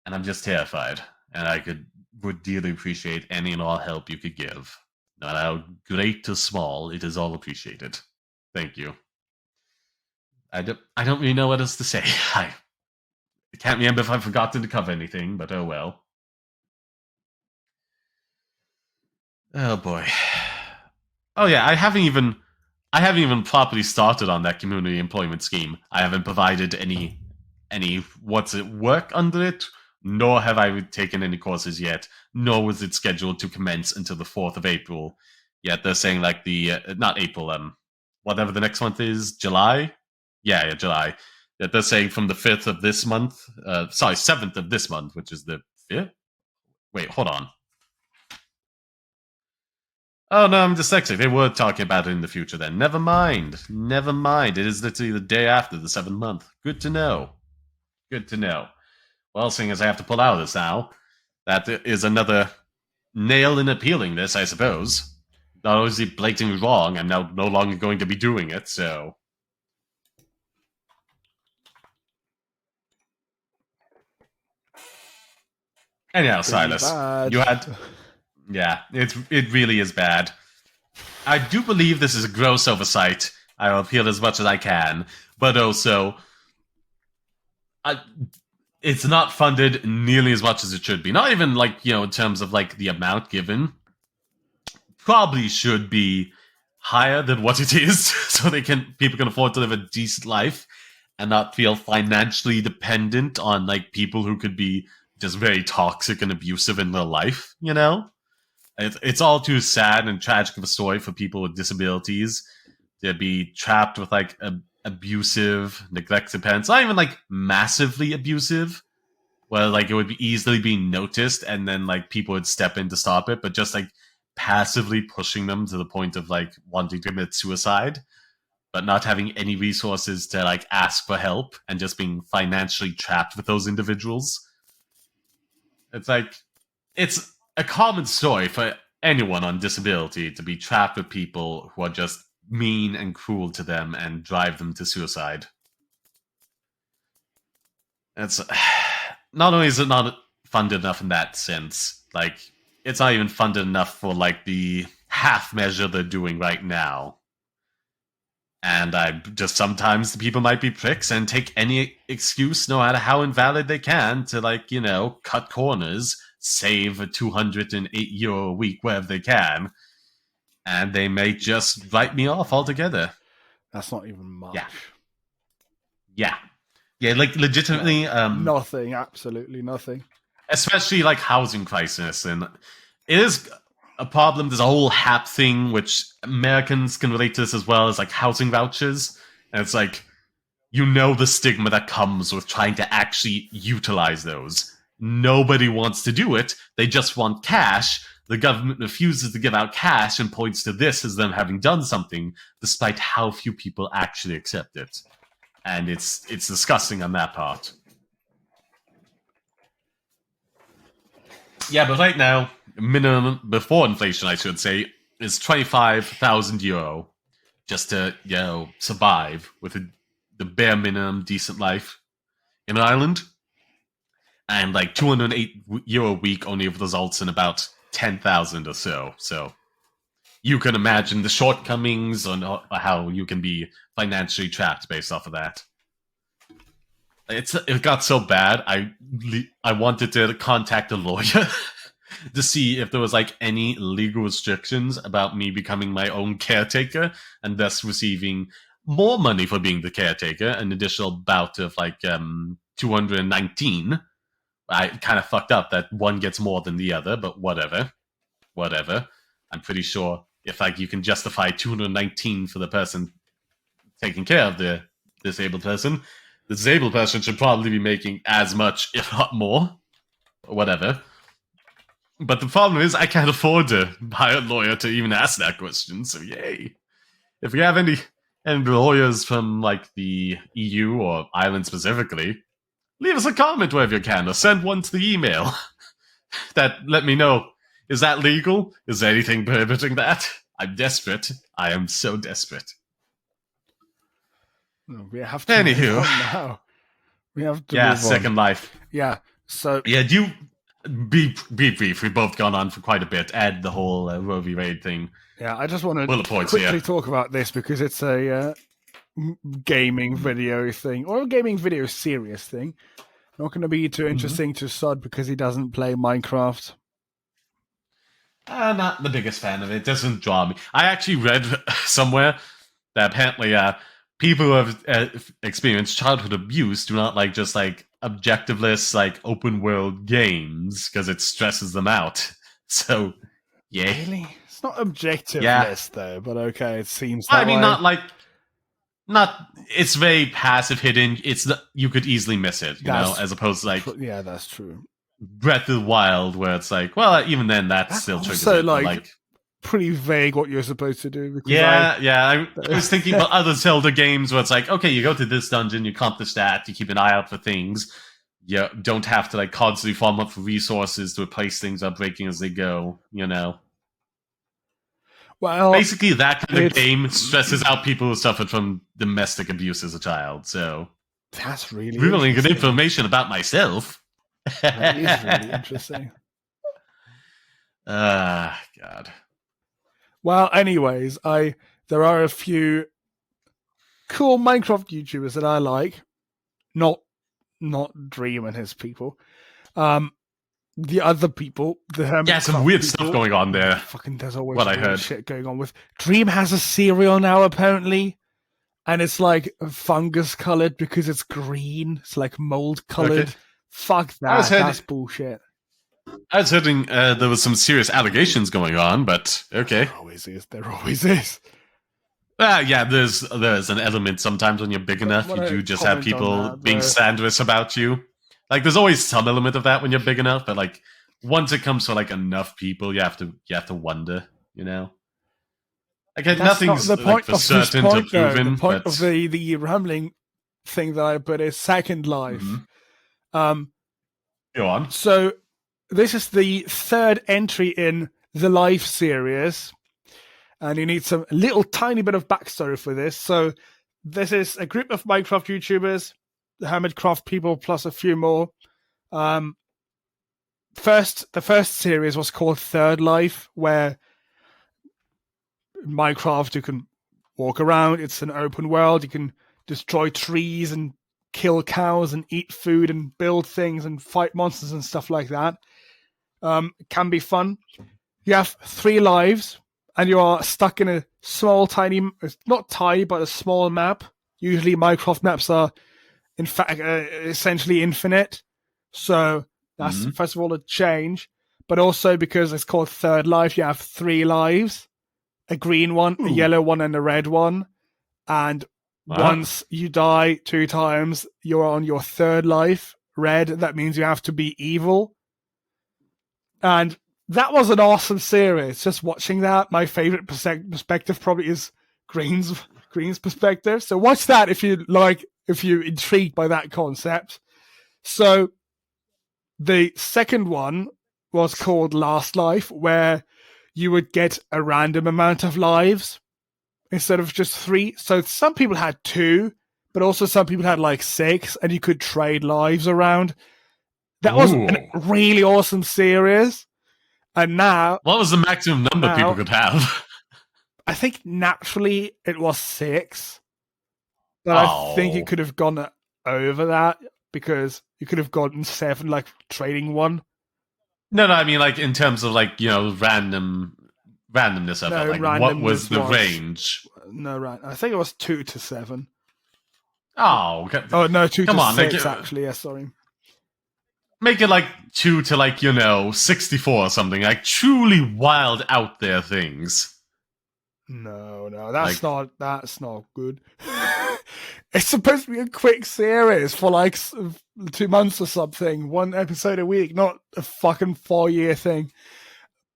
And I'm just terrified, and I would dearly appreciate any and all help you could give. No matter how great to small, it is all appreciated. Thank you. I don't really know what else to say. I can't remember if I've forgotten to cover anything, but oh well. Oh boy. Oh yeah, I haven't even properly started on that community employment scheme. I haven't provided any what's it work under it, nor have I taken any courses yet, nor was it scheduled to commence until the 4th of April. Yet they're saying like the not April, whatever the next month is, July? Yeah, July. That they're saying from the 5th of this month, 7th of this month, which is the 5th? Wait, hold on. Oh no, I'm dyslexic. They were talking about it in the future then. Never mind. Never mind. It is literally the day after the 7th month. Good to know. Good to know. Well, seeing as I have to pull out of this now, that is another nail in appealing this, I suppose. Not only is it blatantly wrong, I'm now no longer going to be doing it, so. Anyhow, Pretty Silas, bad. you had. Yeah, it really is bad. I do believe this is a gross oversight. I will appeal as much as I can, but also, it's not funded nearly as much as it should be. Not even like in terms of like the amount given. Probably should be higher than what it is, so people can afford to live a decent life and not feel financially dependent on like people who could be just very toxic and abusive in their life. It's all too sad and tragic of a story for people with disabilities to be trapped with like abusive, neglected parents. Not even like massively abusive, where like it would be easily be noticed and then like people would step in to stop it, but just like passively pushing them to the point of like wanting to commit suicide, but not having any resources to like ask for help and just being financially trapped with those individuals. It's a common story for anyone on disability to be trapped with people who are just mean and cruel to them and drive them to suicide. It's not only is it not funded enough in that sense, like it's not even funded enough for like the half measure they're doing right now. And I just sometimes the people might be pricks and take any excuse, no matter how invalid they can, to like cut corners, save a €208 a week wherever they can, and they may just write me off altogether. That's not even much. Yeah, like legitimately, nothing, absolutely nothing. Especially like housing crisis, and it is a problem. There's a whole HAP thing, which Americans can relate to this as well, as like housing vouchers, and it's like the stigma that comes with trying to actually utilize those. Nobody wants to do it. They just want cash. The government refuses to give out cash and points to this as them having done something, despite how few people actually accept it. And it's disgusting on that part. Yeah, but right now, minimum before inflation, I should say, is €25,000 just to survive with the bare minimum decent life in Ireland, and like €208 a week only results in about 10,000 or so. So you can imagine the shortcomings on how you can be financially trapped based off of that. It got so bad, I wanted to contact a lawyer to see if there was like any legal restrictions about me becoming my own caretaker and thus receiving more money for being the caretaker, an additional bout of like 219. I kind of fucked up that one gets more than the other, but whatever. I'm pretty sure if like you can justify 219 for the person taking care of the disabled person, the disabled person should probably be making as much, if not more, or whatever. But the problem is, I can't afford to hire a lawyer to even ask that question. So yay! If we have any lawyers from like the EU or Ireland specifically, leave us a comment wherever you can, or send one to the email. That let me know. Is that legal? Is there anything prohibiting that? I'm desperate. I am so desperate. We have to move on now. We have to move on. Second Life. Yeah, so... Yeah, do you... Be brief. We've both gone on for quite a bit. Add the whole Roe v. Wade thing. Yeah, I just want to quickly talk about this because it's a gaming video thing, or a gaming video series thing. Not going to be too interesting to Sod because he doesn't play Minecraft. Not the biggest fan of it. Doesn't draw me. I actually read somewhere that apparently people who have experienced childhood abuse do not like just like objectiveless like open world games because it stresses them out. So yeah, Really? It's not objective Yeah. list though, but okay, it seems that I mean way. not like not. It's very passive hidden. It's not, you could easily miss it, you know, That's as opposed to like yeah, that's true. Breath of the Wild, where it's like, well, even then that That's still triggers also it. But, like pretty vague what you're supposed to do. Because I was thinking about other Zelda games where it's like, okay, you go to this dungeon, you accomplish that, you keep an eye out for things. You don't have to like constantly farm up for resources to replace things that are breaking as they go, you know. well, Basically, that kind of it's- game stresses out people who suffered from domestic abuse as a child. So, that's really revealing good interesting. information about myself. That is really interesting. God. Well, anyways, there are a few cool Minecraft YouTubers that I like. Not Dream and his people. The other people, the Hermit. Yeah, some weird stuff going on there. Fucking, there's always What I weird heard. shit going on with Dream has a cereal now apparently, and it's like fungus colored because it's green. It's like mold colored. Okay. Fuck that. That's bullshit. I was hearing there was some serious allegations going on, but okay. There always is. There always is. Yeah, there's an element sometimes when you're big enough, you do just have people being slanderous about you. Like, there's always some element of that when you're big enough, but like once it comes to like enough people, you have to wonder, you know. Like nothing's the point like for of certain this point, to proven. The point but... of the rambling thing that I put is Second Life. Mm-hmm. Go on. So this is the third entry in the Life series, and you need some little tiny bit of backstory for this. So this is a group of Minecraft YouTubers, the Hermitcraft people plus a few more. The first series was called Third Life, where Minecraft you can walk around. It's an open world. You can destroy trees and kill cows and eat food and build things and fight monsters and stuff like that. It can be fun. You have 3 lives, and you are stuck in a small, tiny, not tiny, but a small map. Usually Minecraft maps are, in fact, essentially infinite. So that's, first of all, a change. But also because it's called Third Life, you have 3 lives. A green one, a yellow one, and a red one. And once you die 2 times, you're on your 3rd life. Red, that means you have to be evil. And that was an awesome series. Just watching that, my favorite perspective probably is Green's perspective. So watch that if you're intrigued by that concept. So the second one was called Last Life, where you would get a random amount of lives instead of just 3. So some people had 2, but also some people had like 6, and you could trade lives around. That was a really awesome series. And now, what was the maximum number people could have? I think naturally it was 6, but I think you could have gone over that because you could have gotten 7, like trading 1. No, I mean like in terms of like, you know, randomness of it. Like what was the range? No, right. I think it was 2 to 7. Oh, okay. Oh no, 2 Come to on, 6 actually. Yeah, sorry. Make it like 2 to like, you know, 64 or something. Like truly wild out there things. No, that's not good. It's supposed to be a quick series for like 2 months or something, 1 episode a week, not a fucking 4-year thing.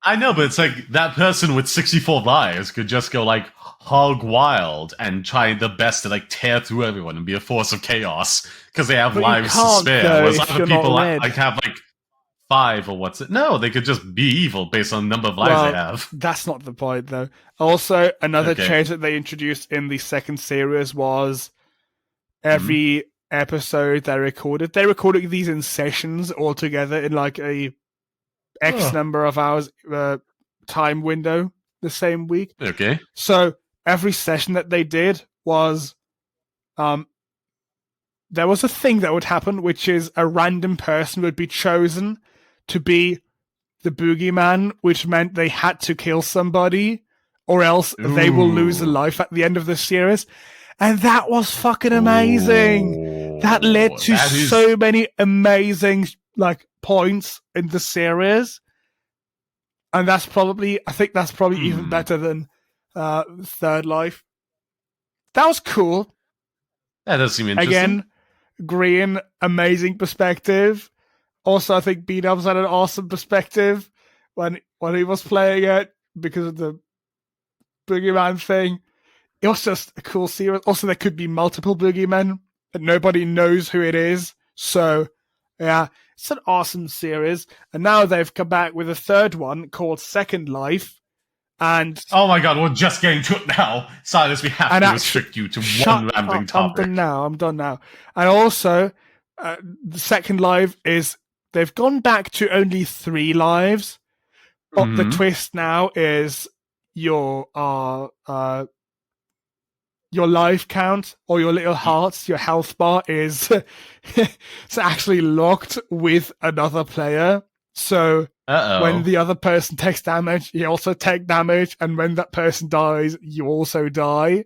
I know, but it's like that person with 64 lives could just go like hog wild and try the best to like tear through everyone and be a force of chaos because they have lives to spare. Whereas other people like have like 5 or what's it? No, they could just be evil based on the number of lives they have. That's not the point, though. Also, another change that they introduced in the second series was every episode they recorded these in sessions all together in like a X number of hours time window the same week. Okay. So every session that they did was there was a thing that would happen, which is a random person would be chosen to be the boogeyman, which meant they had to kill somebody or else they will lose a Ooh. life at the end of the series. And that was fucking amazing. That led to That is so many amazing like points in the series. And I think that's probably even better than Third Life. That was cool. that does seem interesting. Again, Green, amazing perspective. Also, I think B-Dubs had an awesome perspective when he was playing it because of the Boogeyman thing. It was just a cool series. Also, there could be multiple Boogeymen, but nobody knows who it is. So, yeah, it's an awesome series. And now they've come back with a third one called Second Life. And oh my god, we're just getting to it now. Silas, we have to restrict you to one rambling topic. I'm done now. And also, the Second Life is, they've gone back to only 3 lives. But the twist now is your life count or your little hearts, your health bar is it's actually locked with another player. So when the other person takes damage, you also take damage, and when that person dies, you also die.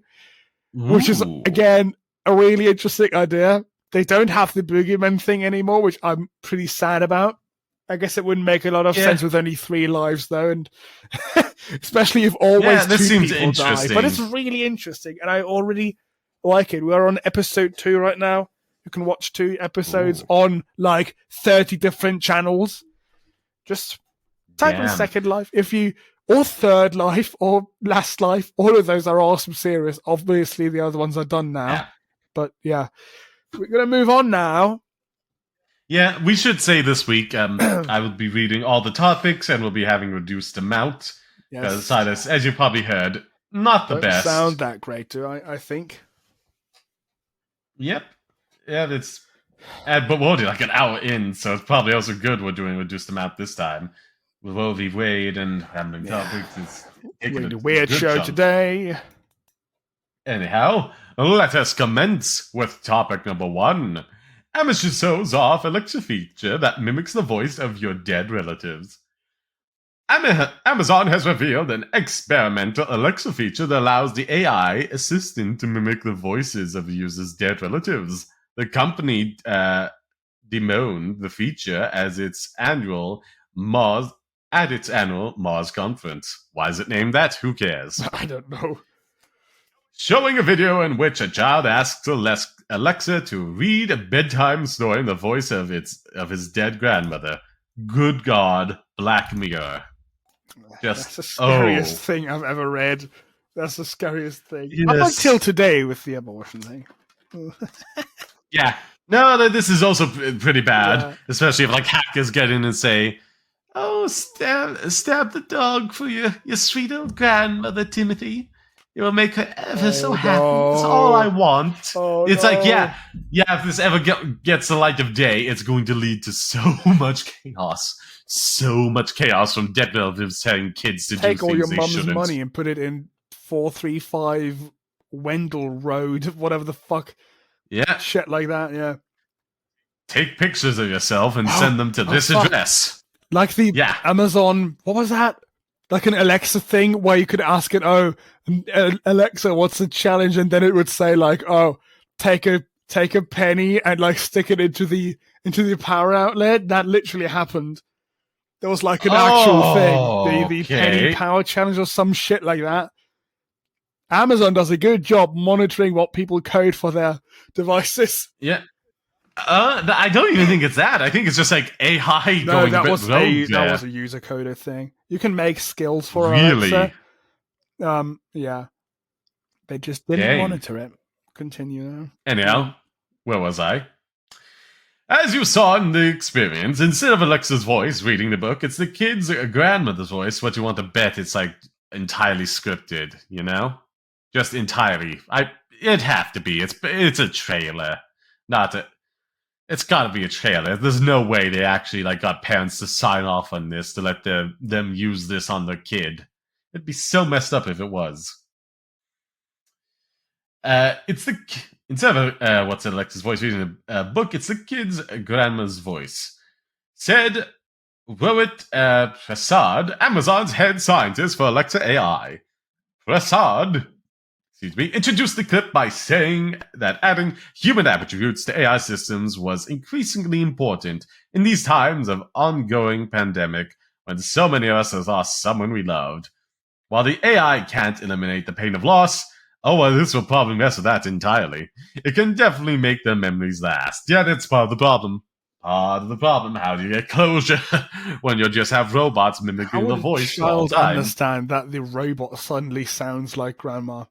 Which is, again, a really interesting idea. They don't have the boogeyman thing anymore, which I'm pretty sad about. I guess it wouldn't make a lot of sense with only 3 lives, though, and especially if always 2 people die. But it's really interesting, and I already like it. We're on episode 2 right now. You can watch 2 episodes on like 30 different channels. Just type in Second Life or Third Life or Last Life. All of those are awesome series. Obviously, the other ones are done now, but yeah, we're gonna move on now. Yeah, we should say this week I will be reading all the topics and we'll be having reduced amount. Because Silas, as you probably heard, not the best. Doesn't sound that great, do I think? Yep. Yeah, but we're already like an hour in, so it's probably also good we're doing reduced amount this time. With Roe v. Wade and rambling topics. It's a weird show today. Anyhow, let us commence with topic number 1. Amateur shows off Alexa feature that mimics the voice of your dead relatives. Amazon has revealed an experimental Alexa feature that allows the AI assistant to mimic the voices of the user's dead relatives. The company bemoaned the feature at its annual Mars conference. Why is it named that? Who cares? I don't know. Showing a video in which a child asks Alexa to read a bedtime story in the voice of his dead grandmother. Good God, Black Mirror. That's the scariest thing I've ever read. That's the scariest thing. Yes. Up until today with the abortion thing. Yeah. No, this is also pretty bad. Especially if like hackers get in and say, "Oh, stab the dog for your sweet old grandmother, Timothy. It will make her ever so happy. That's all I want." It's like, if this ever gets the light of day, it's going to lead to so much chaos. So much chaos from dead relatives telling kids to take do all things your mum's shouldn't. Money and put it in 435 Wendell Road, whatever the fuck. Yeah. Shit like that, yeah. Take pictures of yourself and send them to this address. Like the Amazon, what was that? Like an Alexa thing where you could ask it, Alexa, what's the challenge? And then it would say like, take a penny and like stick it into the power outlet. That literally happened. There was like an actual thing, the penny power challenge or some shit like that. Amazon does a good job monitoring what people code for their devices. Yeah. I don't even think it's that. I think it's just like AI going a bit rogue there. That was a user coder thing. You can make skills for really? Alexa. Yeah. They just didn't monitor it. Continue now. Anyhow, where was I? As you saw in the experience, instead of Alexa's voice reading the book, it's the kid's grandmother's voice. What you want to bet it's like entirely scripted, you know? Just entirely. It'd have to be. It's a trailer. It's gotta be a trailer. There's no way they actually like got parents to sign off on this to let them use this on their kid. It'd be so messed up if it was. Instead of what's Alexa's voice reading a book, it's the kid's grandma's voice. Said Rohit Prasad, Amazon's head scientist for Alexa AI. Prasad, introduced the clip by saying that adding human attributes to AI systems was increasingly important in these times of ongoing pandemic when so many of us have lost someone we loved. While the AI can't eliminate the pain of loss, this will probably mess with that entirely. It can definitely make the memories last. Yeah, that's part of the problem. Part of the problem. How do you get closure when you just have robots mimicking the voice all the time? Understand that the robot suddenly sounds like grandma?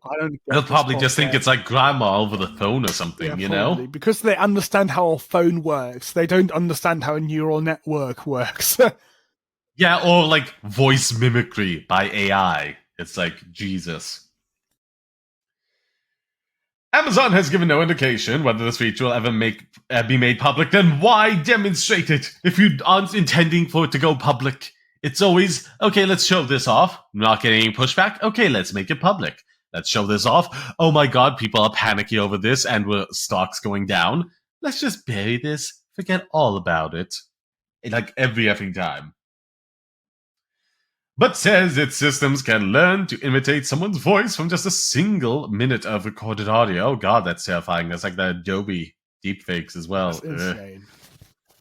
I don't. They'll probably just think it's like grandma over the phone or something, you know? Because they understand how a phone works. They don't understand how a neural network works. Yeah, or like voice mimicry by AI. It's like, Jesus. Amazon has given no indication whether this feature will ever be made public. Then why demonstrate it if you aren't intending for it to go public? It's always, okay, let's show this off. Not getting any pushback? Okay, let's make it public. Let's show this off. Oh my god, people are panicking over this and stocks going down. Let's just bury this. Forget all about it. Like every effing time. But says its systems can learn to imitate someone's voice from just a single minute of recorded audio. Oh god, that's terrifying. That's like the Adobe deepfakes as well. That's insane.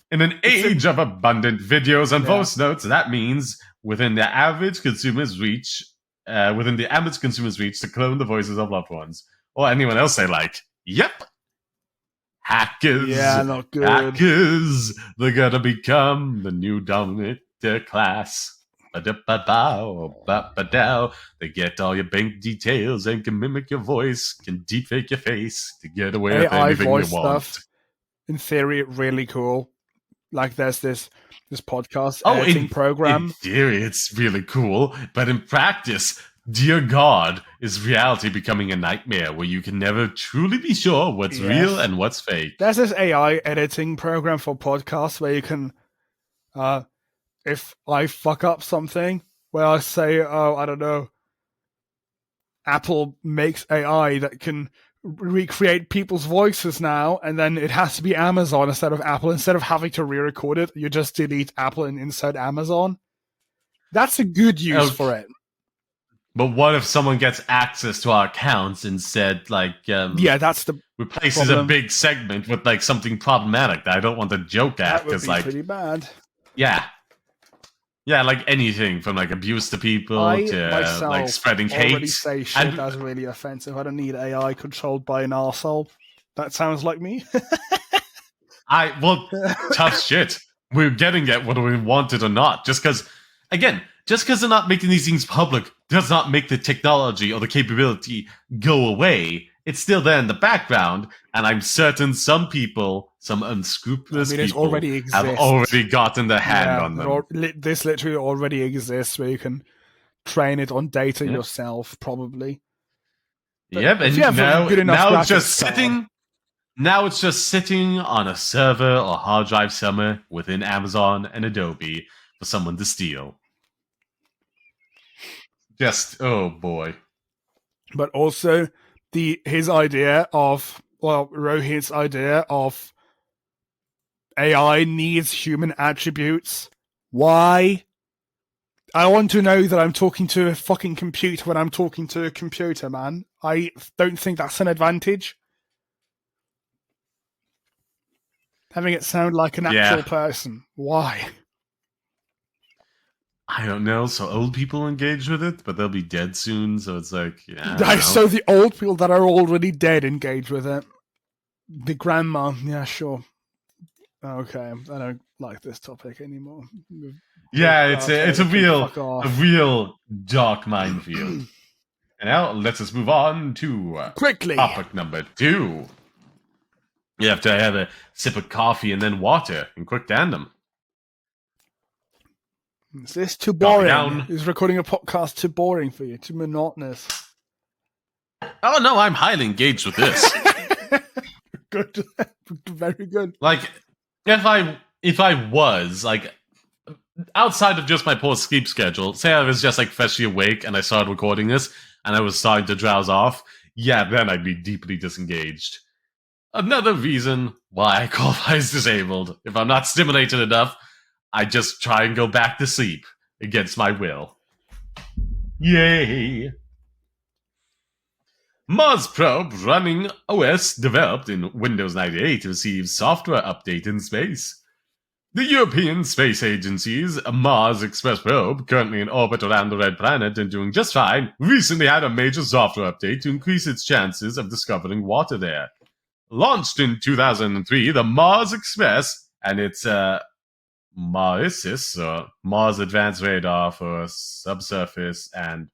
In an age of abundant videos and voice notes, that means within the average consumer's reach to clone the voices of loved ones or anyone else they like. Yep. Hackers. Yeah, not good. Hackers. They're gonna become the new dominant class. They get all your bank details and can mimic your voice, can deepfake your face to get away with anything they want. Stuff, in theory, really cool. Like there's this podcast editing program. In theory, it's really cool, but in practice, dear God, is reality becoming a nightmare where you can never truly be sure what's real and what's fake. There's this AI editing program for podcasts where you can, if I fuck up something, where I say, I don't know, Apple makes AI that can recreate people's voices now, and then it has to be Amazon instead of Apple. Instead of having to re-record it, you just delete Apple and insert Amazon. That's a good use for it. But what if someone gets access to our accounts instead, that's the replaces problem. A big segment with like something problematic that I don't want to joke at because pretty bad. Yeah, like anything from like abuse to people to like spreading hate. Already say shit that's really offensive. I don't need AI controlled by an arsehole. That sounds like me. Tough shit. We're getting at whether we want it or not. Just because they're not making these things public does not make the technology or the capability go away. It's still there in the background, and I'm certain some people, some unscrupulous people, have already gotten their hand on them. This literally already exists, where you can train it on data yourself, probably. But and now it's just sitting. Now it's just sitting on a server or hard drive somewhere within Amazon and Adobe for someone to steal. Oh boy. But also Rohit's idea of AI needs human attributes. Why? I want to know that I'm talking to a fucking computer when I'm talking to a computer, man. I don't think that's an advantage. Having it sound like an actual person. Why? I don't know. So old people engage with it, but they'll be dead soon. So it's like, so the old people that are already dead engage with it. The grandma, yeah, sure. Okay, I don't like this topic anymore. It's a real dark minefield. And now let's just move on to quickly topic number 2. You have to have a sip of coffee and then water in quick tandem. Is this too boring? Is recording a podcast too boring for you? Too monotonous? Oh no, I'm highly engaged with this. Good, very good. Like, if I was like outside of just my poor sleep schedule, say I was just like freshly awake and I started recording this, and I was starting to drowse off, yeah, then I'd be deeply disengaged. Another reason why I qualify as disabled. If I'm not stimulated enough, I just try and go back to sleep against my will. Yay! Mars probe running OS developed in Windows 98 receives software update in space. The European Space Agency's Mars Express probe, currently in orbit around the Red Planet and doing just fine, recently had a major software update to increase its chances of discovering water there. Launched in 2003, the Mars Express and its MARISIS, or Mars Advanced Radar for Subsurface and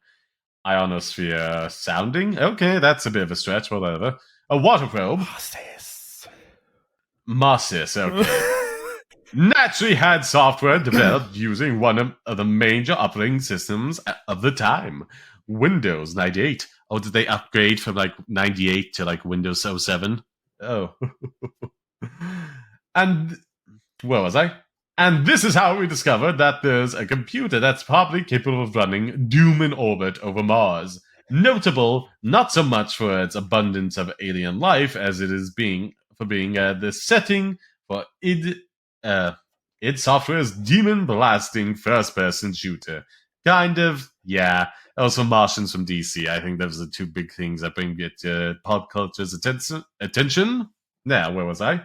Ionosphere Sounding. Okay, that's a bit of a stretch, whatever. A water probe. MARSIS, okay. Naturally had software developed using one of the major operating systems of the time, Windows 98. Oh, did they upgrade from like 98 to like Windows 07? Oh. And where was I? And this is how we discovered that there's a computer that's probably capable of running Doom in orbit over Mars. Notable, not so much for its abundance of alien life as it is being the setting for id Software's demon blasting first-person shooter. Kind of, yeah. Also, Martians from DC. I think those are the two big things that bring it to pop culture's attention. Now, where was I?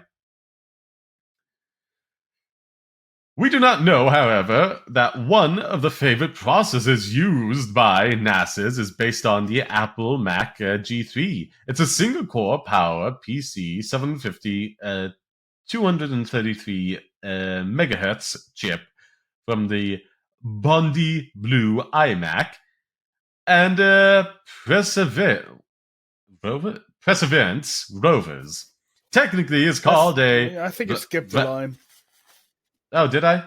We do not know, however, that one of the favorite processors used by NASA's is based on the Apple Mac G3. It's a single-core Power PC 750 233 megahertz chip from the Bondi Blue iMac and Perseverance rovers. Technically, it's called I think you skipped the line. Oh, did I?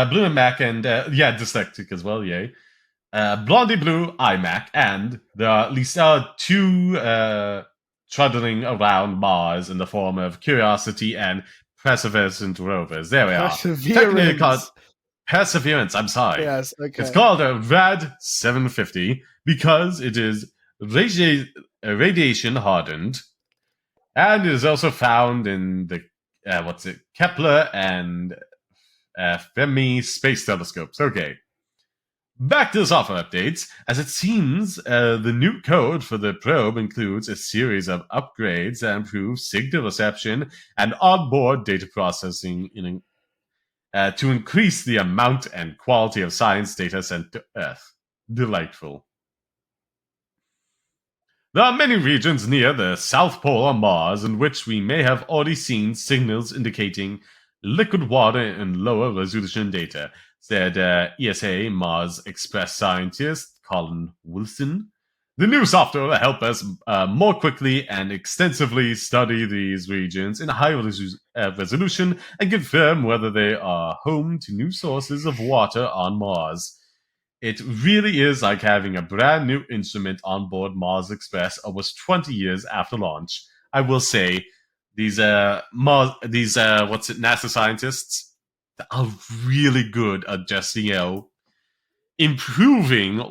Blue and Mac and, dyslexic as well, yay. Blondie Blue iMac, and there are at least two trundling around Mars in the form of Curiosity and Perseverance rovers. There we are. Technically called Perseverance, I'm sorry. Yes, okay. It's called a RAD 750 because it is radiation hardened, and it is also found in the Kepler and Fermi space telescopes. Okay. Back to the software updates, as it seems the new code for the probe includes a series of upgrades that improve signal reception and onboard data processing to increase the amount and quality of science data sent to Earth. Delightful. There are many regions near the South Pole on Mars in which we may have already seen signals indicating liquid water and lower resolution data, said ESA Mars Express scientist Colin Wilson. The new software will help us more quickly and extensively study these regions in high resolution and confirm whether they are home to new sources of water on Mars. It really is like having a brand new instrument on board Mars Express almost 20 years after launch. I will say, these NASA scientists are really good at just, improving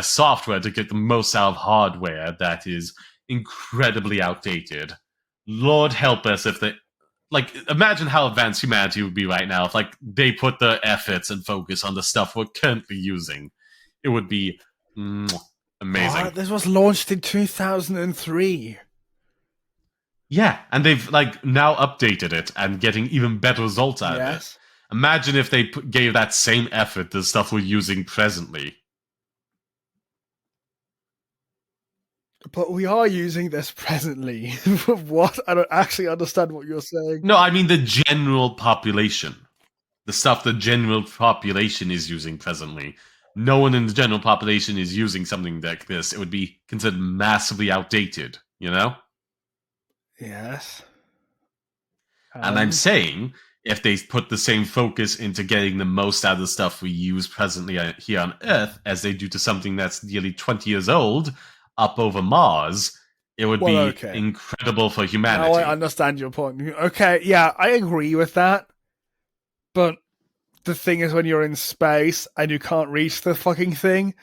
software to get the most out of hardware that is incredibly outdated. Lord help us if they imagine how advanced humanity would be right now if they put the efforts and focus on the stuff we're currently using. It would be amazing. This was launched in 2003. Yeah, and they've now updated it and getting even better results out of it. Imagine if they gave that same effort to the stuff we're using presently. But we are using this presently. What? I don't actually understand what you're saying. No, I mean the general population. The stuff the general population is using presently. No one in the general population is using something like this. It would be considered massively outdated, Yes. And I'm saying, if they put the same focus into getting the most out of the stuff we use presently here on Earth as they do to something that's nearly 20 years old, up over Mars, it would be incredible for humanity. Now I understand your point. Okay, yeah, I agree with that. But the thing is, when you're in space and you can't reach the fucking thing,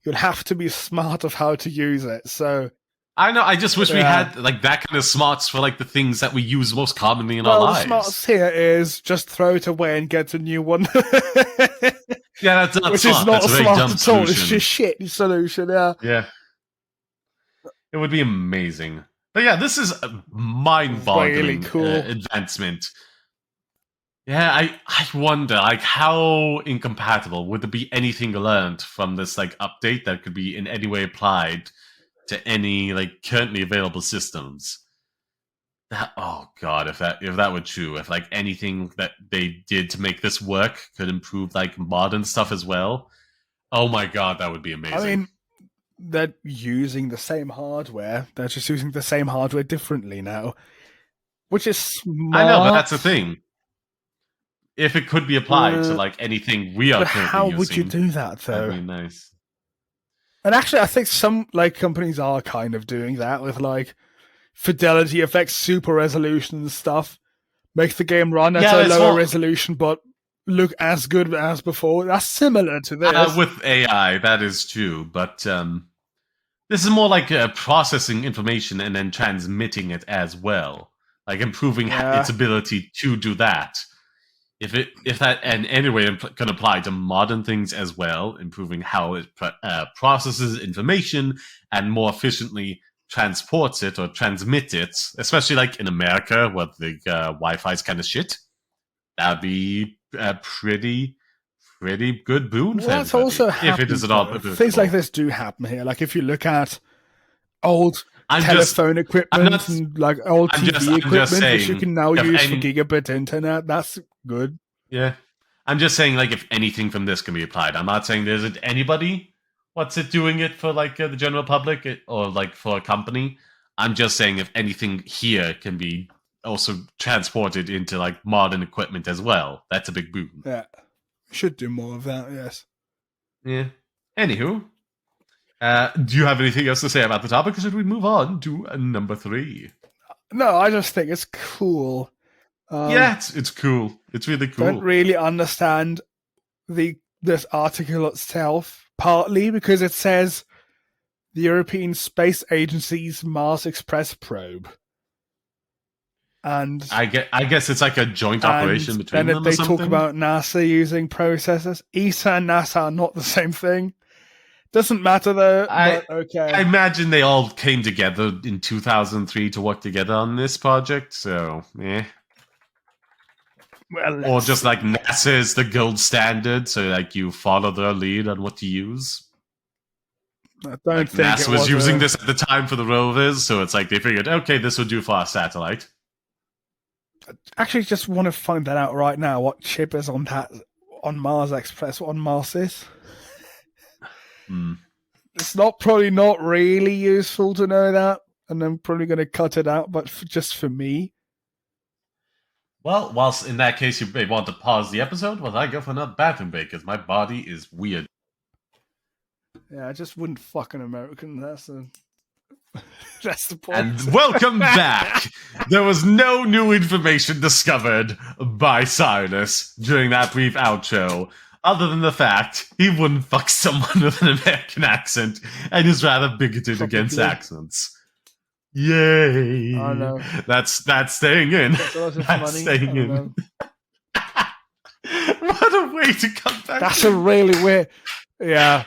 you'll have to be smart of how to use it. So I know. I just wish we Yeah. had like that kind of smarts for like the things that we use most commonly in our well, the lives. smarts here is just throw it away and get a new one. Yeah, that's not Which smart. is not That's a very smart dumb at all. It's solution. just shit solution. Yeah. Yeah, it would be amazing. But yeah, this is a mind-boggling Really cool. advancement. Yeah, I wonder, like, how incompatible would there be anything learned from this like update that could be in any way applied to any like currently available systems? Oh god, if that were true, if like anything that they did to make this work could improve like modern stuff as well, oh my god, that would be amazing. I mean, they're using the same hardware. They're just using the same hardware differently now, which is smart. I know, but that's the thing. If it could be applied to like anything we are But currently how using, would you do that, though? that'd be nice. And actually, I think some like companies are kind of doing that with like fidelity effects, super resolution and stuff. Make the game run at a lower resolution, but look as good as before. That's similar to this. With AI, that is true, but this is more like processing information and then transmitting it as well, like improving its ability to do that. If that in any way can apply to modern things as well, improving how it processes information and more efficiently transports it or transmits it, especially like in America where the Wi-Fi is kind of shit, that'd be a pretty good boon for That's everybody. also If it is at all happened, though. Things like this do happen here. Like if you look at old telephone equipment and like old TV equipment, which you can now use for gigabit internet, that's good. Yeah. I'm just saying, like, if anything from this can be applied. I'm not saying there's anybody doing it for, like, the general public or, like, for a company. I'm just saying if anything here can be also transported into, like, modern equipment as well. That's a big boon. Yeah. Should do more of that, yes. Yeah. Anywho, do you have anything else to say about the topic, or should we move on to number 3? No, I just think it's cool. Yeah, it's cool. It's really cool. Don't really understand this article itself, partly because it says the European Space Agency's Mars Express probe. And I guess it's like a joint operation between them. And they talk about NASA using processors. ESA and NASA are not the same thing. Doesn't matter though. But okay. I imagine they all came together in 2003 to work together on this project. So, yeah. Well, or just like NASA is the gold standard, so like you follow their lead on what to use. I don't think NASA was using this at the time for the rovers, so it's like they figured, okay, this will do for our satellite. I actually just want to find that out right now. What chip is on Mars Express? What on Mars is? It's probably not really useful to know that, and I'm probably going to cut it out. But just for me. Well, whilst in that case you may want to pause the episode, while I go for another bathroom break, because my body is weird. Yeah, I just wouldn't fuck an American. That's the point. And welcome back! There was no new information discovered by Cyrus during that brief outro, other than the fact he wouldn't fuck someone with an American accent and is rather bigoted against accents. Yay! Oh no, that's staying in. That's staying in. What a way to come back! That's a really weird. Yeah.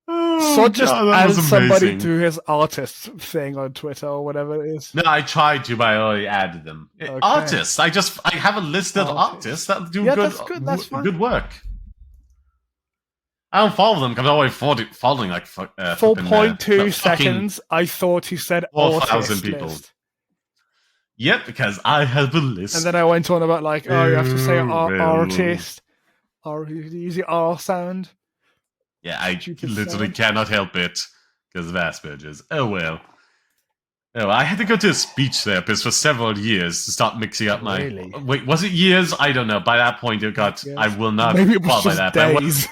So just add somebody to his artist thing on Twitter or whatever it is. No, I tried to, but I already added them. Okay. Artists. I have a list of artists that do good work. I don't follow them because I'm always following like 4.2 seconds. I thought he said 4,000 people. List. Yep, because I have a list. And then I went on about like, oh, you have to say artist, or use the R sound. Yeah, I literally cannot help it because of Asperger's. Oh well. Oh, I had to go to a speech therapist for several years to start mixing up my. Really? Wait, was it years? I don't know. By that point, it got. Yes. I will not. Maybe it was just days.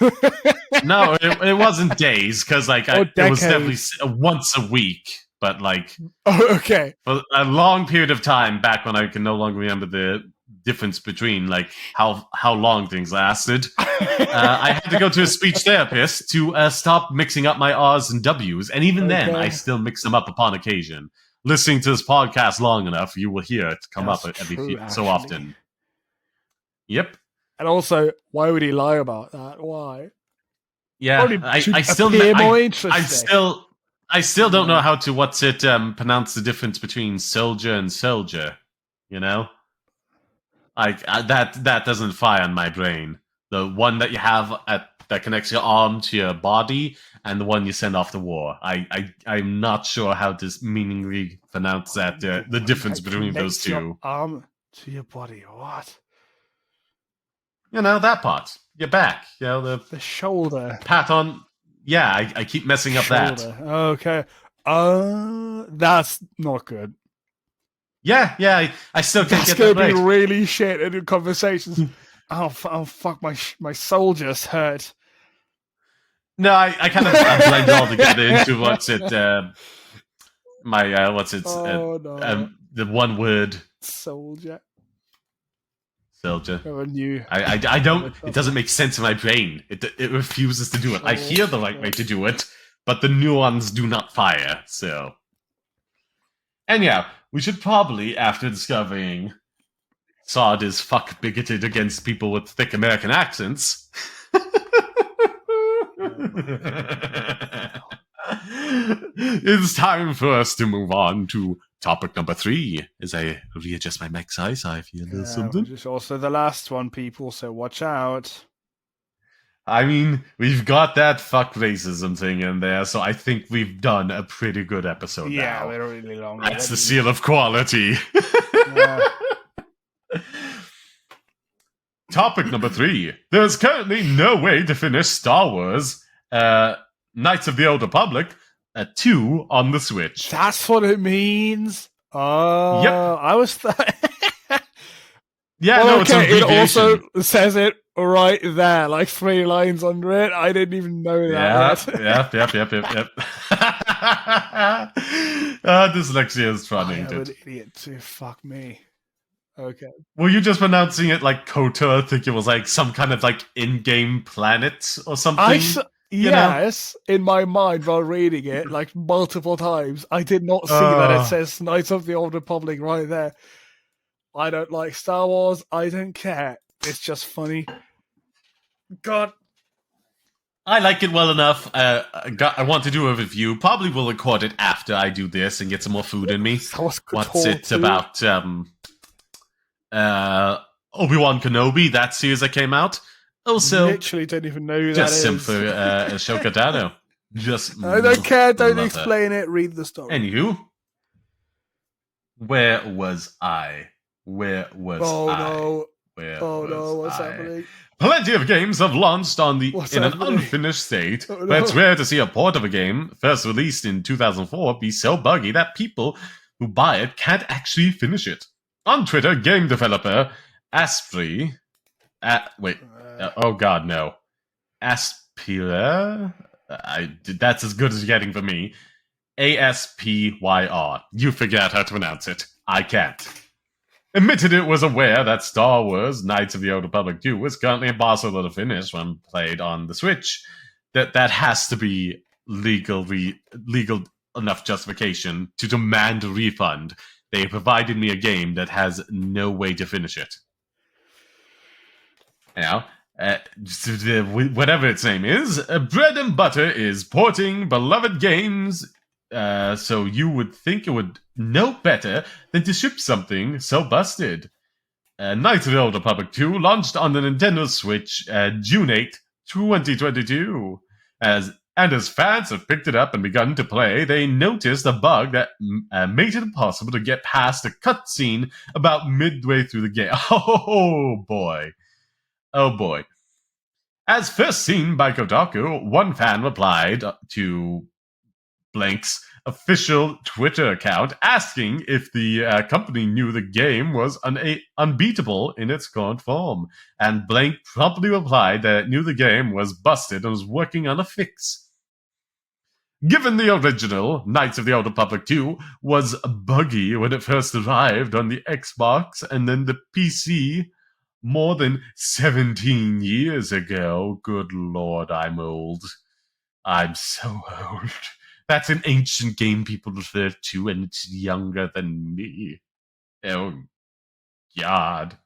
No, it wasn't days because like it was definitely once a week. But like, okay, for a long period of time back when I can no longer remember difference between like how long things lasted. I had to go to a speech therapist to stop mixing up my R's and W's, and even then, I still mix them up upon occasion. Listening to this podcast long enough, you will hear it come That's up every true, so actually. often. Yep. And also, why would he lie about that? Why? Yeah, Probably I to still appear more I interesting. still don't know how to pronounce the difference between soldier and soldier. You know, like that doesn't fire on my brain. The one that you have that connects your arm to your body, and the one you send off to war. I'm not sure how to meaningly pronounce that. The difference between those two. Your arm to your body. What? You know, that part. Your back. You know, the shoulder. Pat on. Yeah, I keep messing up shoulder. that. Okay. That's not good. Yeah, I still can't That's get that right. That's going to be really shit in your conversations. oh, fuck, my soldiers hurt. No, I kind of blend all together into what's it, the one word. Soldier. I don't, it doesn't make sense in my brain. It refuses to do it. I hear the right way to do it, but the neurons do not fire, so. Anyhow, we should probably, after discovering Sod is fuck bigoted against people with thick American accents, it's time for us to move on to topic number 3. As I readjust my mic size, I feel there's something. Which is also the last one, people, so watch out. I mean, we've got that fuck racism thing in there, so I think we've done a pretty good episode now. Yeah, we're really long. That's the seal of quality. Topic number 3. There's currently no way to finish Star Wars Knights of the Old Republic 2 on the Switch. That's what it means? Yep. I was... Yeah, well, no, okay, it also says it right there, like 3 lines under it. I didn't even know that. Yep. Dyslexia is fun, ain't it? I'm an idiot too. Fuck me. Okay. Were you just pronouncing it like Kota? I think it was like some kind of like in-game planet or something. Yes, in my mind while reading it, like multiple times, I did not see that it says Knights of the Old Republic right there. I don't like Star Wars. I don't care. It's just funny. God. I like it well enough. I want to do a review. Probably will record it after I do this and get some more food in me. What's it about? Obi-Wan Kenobi, that series that came out. Also, literally don't even know who just that is. Simply Ahsoka Tano. I don't care. Don't explain it. Read the story. Anywho, where was I? Where was I? What's happening? Plenty of games have launched in an unfinished state, but it's rare to see a port of a game, first released in 2004, be so buggy that people who buy it can't actually finish it. On Twitter, game developer Aspire, that's as good as you're getting for me. Aspyr. You figure out how to pronounce it. I can't. Admitted it was aware that Star Wars Knights of the Old Republic 2 was currently impossible to finish when played on the Switch. That has to be legal enough justification to demand a refund. They provided me a game that has no way to finish it. Now, whatever its name is, Bread and Butter is porting beloved games, so you would think it would know better than to ship something so busted. Knights of the Old Republic 2 launched on the Nintendo Switch June 8, 2022. As fans have picked it up and begun to play, they noticed a bug that made it impossible to get past a cutscene about midway through the game. Oh boy. As first seen by Kotaku, one fan replied to Blank's official Twitter account asking if the company knew the game was unbeatable in its current form, and Blank promptly replied that it knew the game was busted and was working on a fix. Given the original, Knights of the Old Republic 2 was buggy when it first arrived on the Xbox and then the PC more than 17 years ago. Good lord, I'm old. I'm so old. That's an ancient game people refer to, and it's younger than me. Oh, God.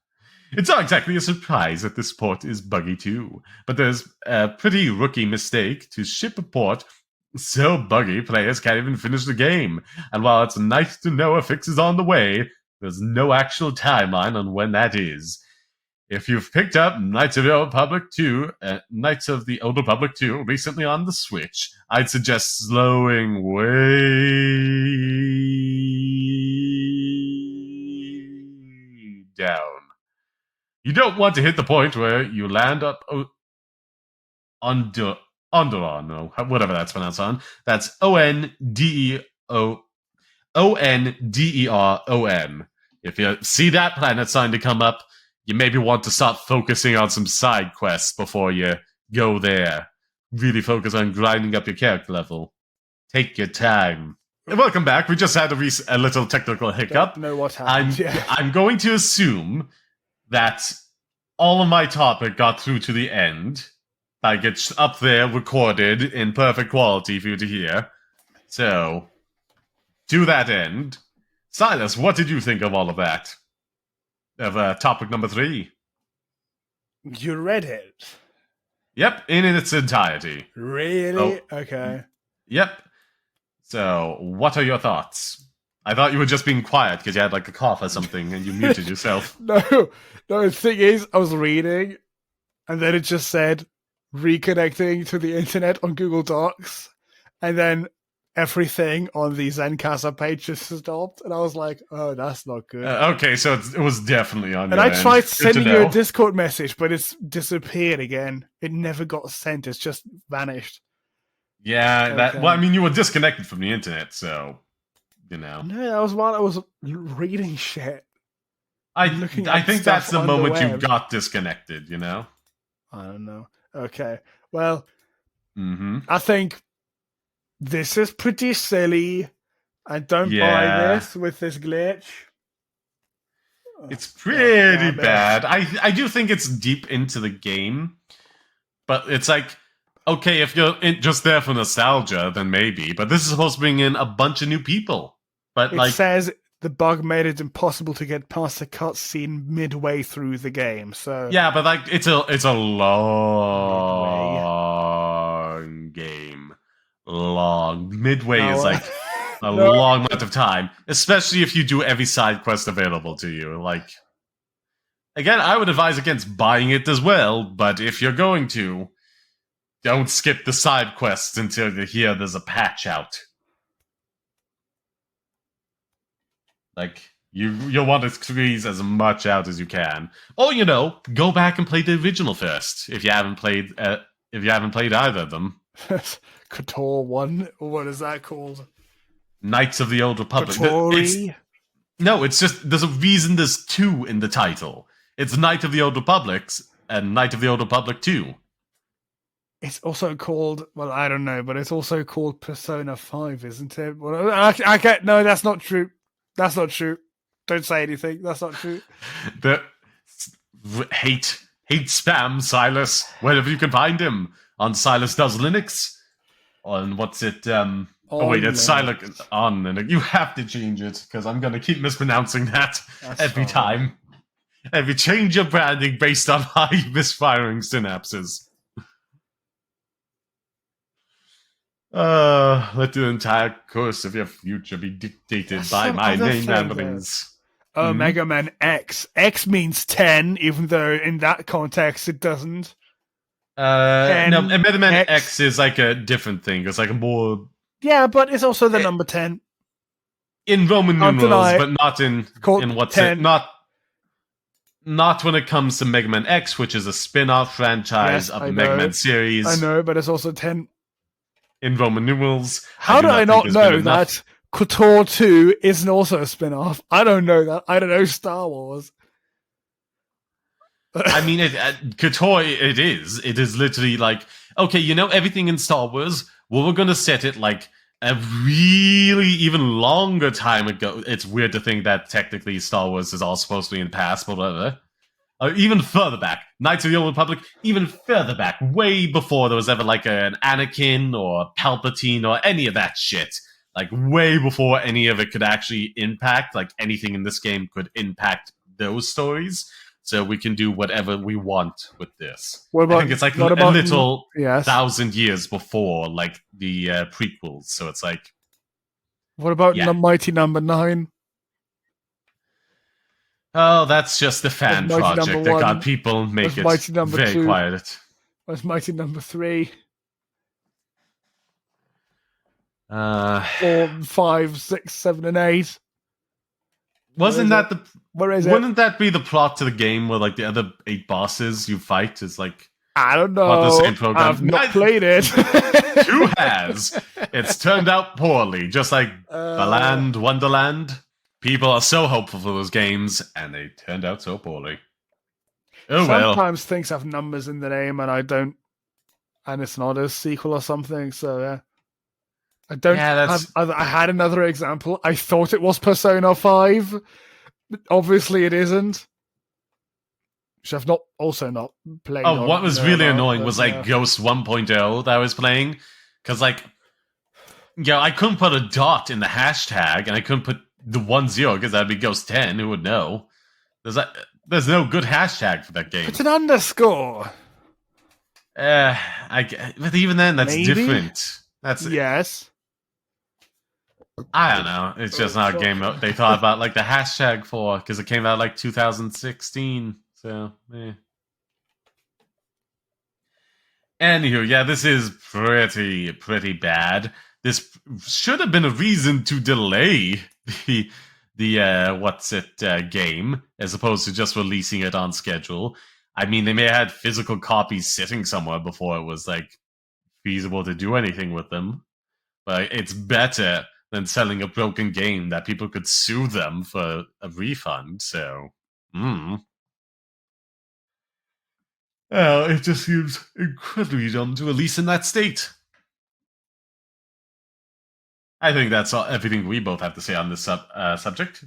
It's not exactly a surprise that this port is buggy too, but there's a pretty rookie mistake to ship a port so buggy players can't even finish the game. And while it's nice to know a fix is on the way, there's no actual timeline on when that is. If you've picked up Knights of the Old Republic 2, Knights of the Old Republic 2 recently on the Switch, I'd suggest slowing way down. You don't want to hit the point where you land on Onderon, or whatever that's pronounced on. That's Onderon. If you see that planet sign to come up, you maybe want to start focusing on some side quests before you go there. Really focus on grinding up your character level. Take your time. Welcome back. We just had a little technical hiccup. Don't know what happened. I'm going to assume that all of my topic got through to the end. Like, it's up there, recorded in perfect quality for you to hear. So, to that end, Silas, what did you think of all of that? Of topic number 3? You read it? Yep, in its entirety. Really? Okay. Yep. So, what are your thoughts? I thought you were just being quiet because you had like a cough or something and you muted yourself. No, the thing is, I was reading and then it just said reconnecting to the internet on Google Docs, and then everything on the Zencastr page just stopped, and I was like, oh, that's not good. Okay, so it was definitely on and your I tried end. sending you a Discord message, but it's disappeared again. It never got sent. It's just vanished. Yeah, Okay. well, I mean, you were disconnected from the internet, so, you know. No, that was while I was reading shit. I at think stuff that's the on the moment you web. got disconnected, you know? I don't know. Okay, well, Mm-hmm. I think this is pretty silly. I don't buy Yeah. this with this glitch. It's pretty damn it. bad. I do think it's deep into the game, but it's like, okay, if you're just there for nostalgia, then maybe. But this is supposed to bring in a bunch of new people. But It like, says the bug made it impossible to get past the cutscene midway through the game. So yeah, but like, it's a long game. Midway is like a long amount of time, especially if you do every side quest available to you. Like, again, I would advise against buying it as well, but if you're going to, don't skip the side quests until you hear there's a patch out. Like, you'll want to squeeze as much out as you can, or go back and play the original first if you haven't played either of them. KOTOR 1, what is that called? Knights of the Old Republic. It's just there's a reason there's 2 in the title. It's Knight of the Old Republics and Knight of the Old Republic 2. It's also called, well, I don't know, but it's also called Persona 5, isn't it? Well, I can't, no, that's not true. That's not true. Don't say anything. That's not true. The hate spam, Silas, wherever you can find him. On Silas Does Linux. On what's it? It's Silas on Linux. You have to change it because I'm going to keep mispronouncing that every time. Every change your branding based on how you misfiring synapses. Let the entire course of your future be dictated by my name ramblings. Oh, Mega Man X. X means 10, even though in that context it doesn't. No, Mega Man X is like a different thing. It's like a more... Yeah, but it's also the number 10. In Roman numerals, but not in what's 10. it? Not when it comes to Mega Man X, which is a spin-off franchise of the Mega Man series. I know, but it's also 10. In Roman numerals. How do I not know that KOTOR 2 isn't also a spin-off? I don't know that. I don't know Star Wars. I mean, KOTOR, it is. It is literally like, okay, everything in Star Wars we were gonna set it like a really even longer time ago. It's weird to think that technically Star Wars is all supposed to be in the past, but whatever. Even further back, Knights of the Old Republic, even further back, way before there was ever like an Anakin or a Palpatine or any of that shit. Like way before any of it could actually impact, like anything in this game could impact those stories. So we can do whatever we want with this. What I about think it's like what a about little yes? 1,000 years before like the prequels. So it's like, What about yeah. Mighty Number 9? Oh, that's just a fan Mighty project Number that 1, got people make was it Mighty Number very 2, quiet. was Mighty Number 3, Uh, 4, 5, 6, 7, and 8? wasn't that the? Where is it? Wouldn't that be the plot to the game where like the other 8 bosses you fight is like I don't know. part of the same program? I've not played it. Who has? It's turned out poorly, just like Baland Wonderland. People are so hopeful for those games, and they turned out so poorly. Oh well. Sometimes things have numbers in the name, and I don't, and it's not a sequel or something. So yeah, I don't. Yeah, I had another example. I thought it was Persona 5. But obviously, it isn't. Which I've not played. Oh, what was really annoying was like yeah. Ghost 1.0 that I was playing, because like, yeah, I couldn't put a dot in the hashtag, and I couldn't put the 10 because that'd be Ghost 10. Who would know? There's no good hashtag for that game. It's an underscore. But even then, that's Maybe? different. That's Yes. I don't know. It's just not a game they thought about like the hashtag for, because it came out like 2016. So, Anywho, yeah, this is pretty bad. This should have been a reason to delay the game as opposed to just releasing it on schedule. I mean, they may have had physical copies sitting somewhere before it was like feasible to do anything with them. But it's better than selling a broken game that people could sue them for a refund. So, well, it just seems incredibly dumb to release in that state. I think that's everything we both have to say on this subject.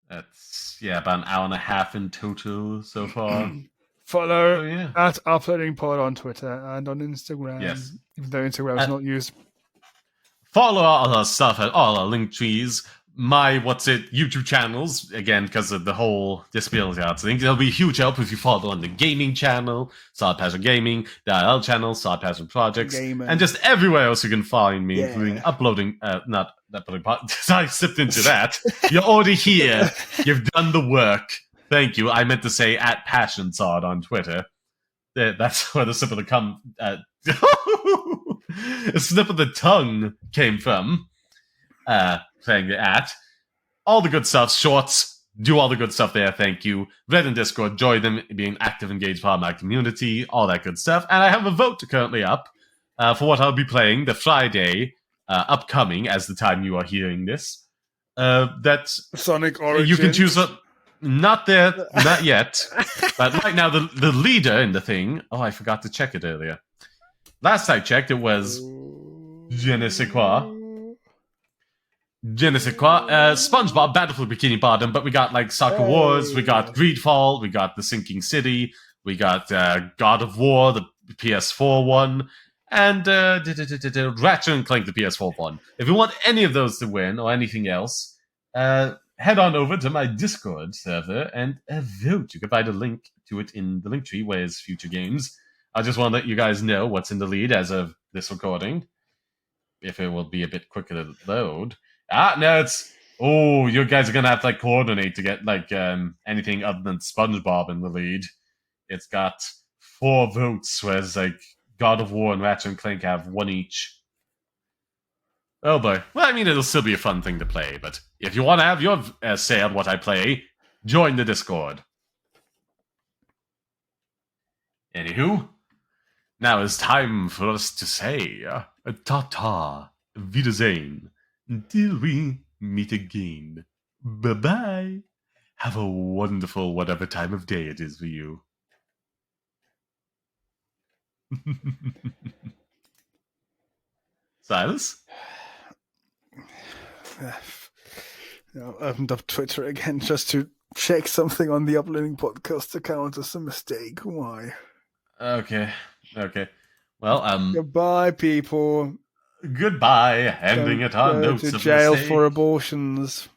That's about an hour and a half in total so far. Follow at Uploading Pod on Twitter and on Instagram. Yes. Even though Instagram is not used. Follow all our stuff at all our link trees. My YouTube channels, again, because of the whole disability arts thing. There'll be a huge help if you follow on the gaming channel, Solid Passion Gaming, the IL channel, Solid Passion Projects, and just everywhere else you can find me, including uploading, not uploading, I slipped into that. You're already here. You've done the work. Thank you. I meant to say at PassionSod on Twitter. That's where the slip of the a slip of the tongue came from. Saying the at. All the good stuff, shorts, do all the good stuff there, thank you. Red and Discord, join them, being active, engaged part of my community, all that good stuff. And I have a vote currently up for what I'll be playing the Friday upcoming, as the time you are hearing this. That's Sonic Origins. You can choose not yet. But right now, the leader in the thing, I forgot to check it earlier. Last I checked, it was Je ne sais quoi. SpongeBob, Battlefield Bikini Bottom, but we got like Soccer Wars, we got Greedfall, we got The Sinking City, we got God of War, the PS4 one, and Ratchet and Clank, the PS4 one. If you want any of those to win or anything else, head on over to my Discord server and vote. You can find a link to it in the link tree, where's future games. I just want to let you guys know what's in the lead as of this recording, if it will be a bit quicker to load. No, you guys are gonna have to like coordinate to get like anything other than SpongeBob in the lead. It's got 4 votes, whereas like God of War and Ratchet and Clank have 1 each. Oh boy. Well, I mean, it'll still be a fun thing to play, but if you want to have your say on what I play, join the Discord. Anywho, now it's time for us to say ta-ta, Wiedersehen. Until we meet again. Bye-bye. Have a wonderful whatever time of day it is for you. Silas? I opened up Twitter again just to check something on the Uploading Podcast account as a mistake. Why? Okay. Well, Goodbye, people. goodbye. Ending Don't it on go notes to of jail mistake. for abortions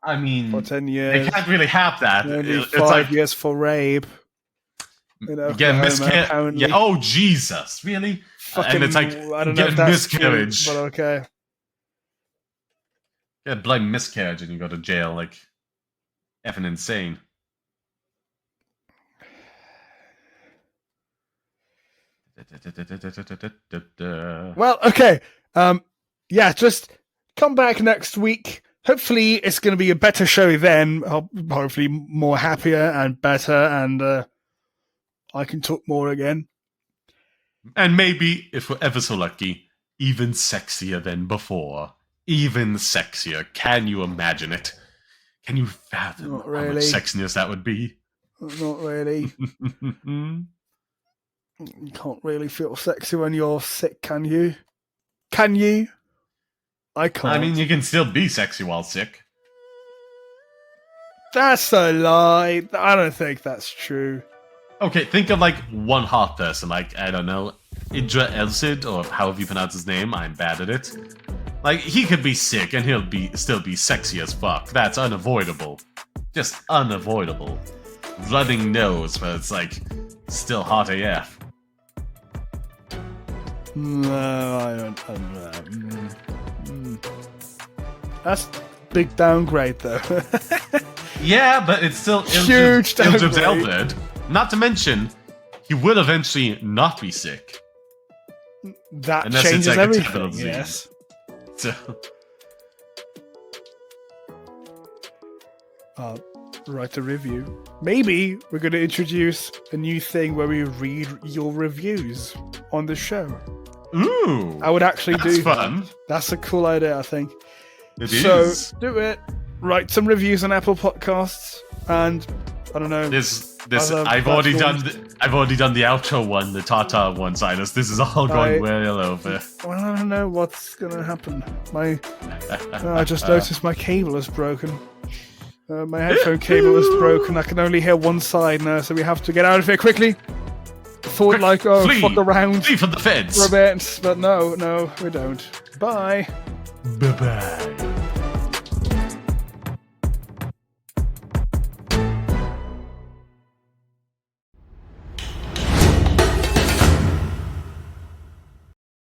I mean, for 10 they years. can't really have that. Only It's 5 like years for rape. In Oklahoma, apparently. Yeah. Oh Jesus! Really? Fucking, and it's like I don't know get if that's true, miscarriage. but okay. Get blind miscarriage and you go to jail, like effing insane. Well, okay. Yeah, just come back next week. Hopefully, it's going to be a better show then. Hopefully, more happier and better, and I can talk more again. And maybe, if we're ever so lucky, even sexier than before. Even sexier. Can you imagine it? Can you fathom Not how really. much sexiness that would be? Not really. You can't really feel sexy when you're sick, can you? Can you? I can't. I mean, you can still be sexy while sick. That's a lie. I don't think that's true. Okay, think of like one hot person, like, I don't know, Idra Elsid, or however you pronounce his name, I'm bad at it. Like, he could be sick and he'll still be sexy as fuck. That's unavoidable. Just unavoidable. Running nose, but it's like, still hot AF. No, I don't. That's big downgrade, though. Yeah, but it's still Huge Ildrid's downgrade. Eldred. Not to mention, he will eventually not be sick. That Unless it's changes like a everything. typical disease. Yes. So, I'll write a review. Maybe we're going to introduce a new thing where we read your reviews on the show. ooh, I would actually that's do fun. that. That's a cool idea, I think. It So is. do it. Write some reviews on Apple Podcasts, and I don't know. This Other I've already platforms. done. I've already done the outro one, the Tata one, Silas. This is all going well over. Well, I don't know what's gonna happen. I just noticed my cable is broken. My headphone cable is broken. I can only hear one side now, so we have to get out of here quickly. Thought like, oh, Flee! fuck around Flee from the feds. for a bit, but no, we don't. Bye. Bye bye.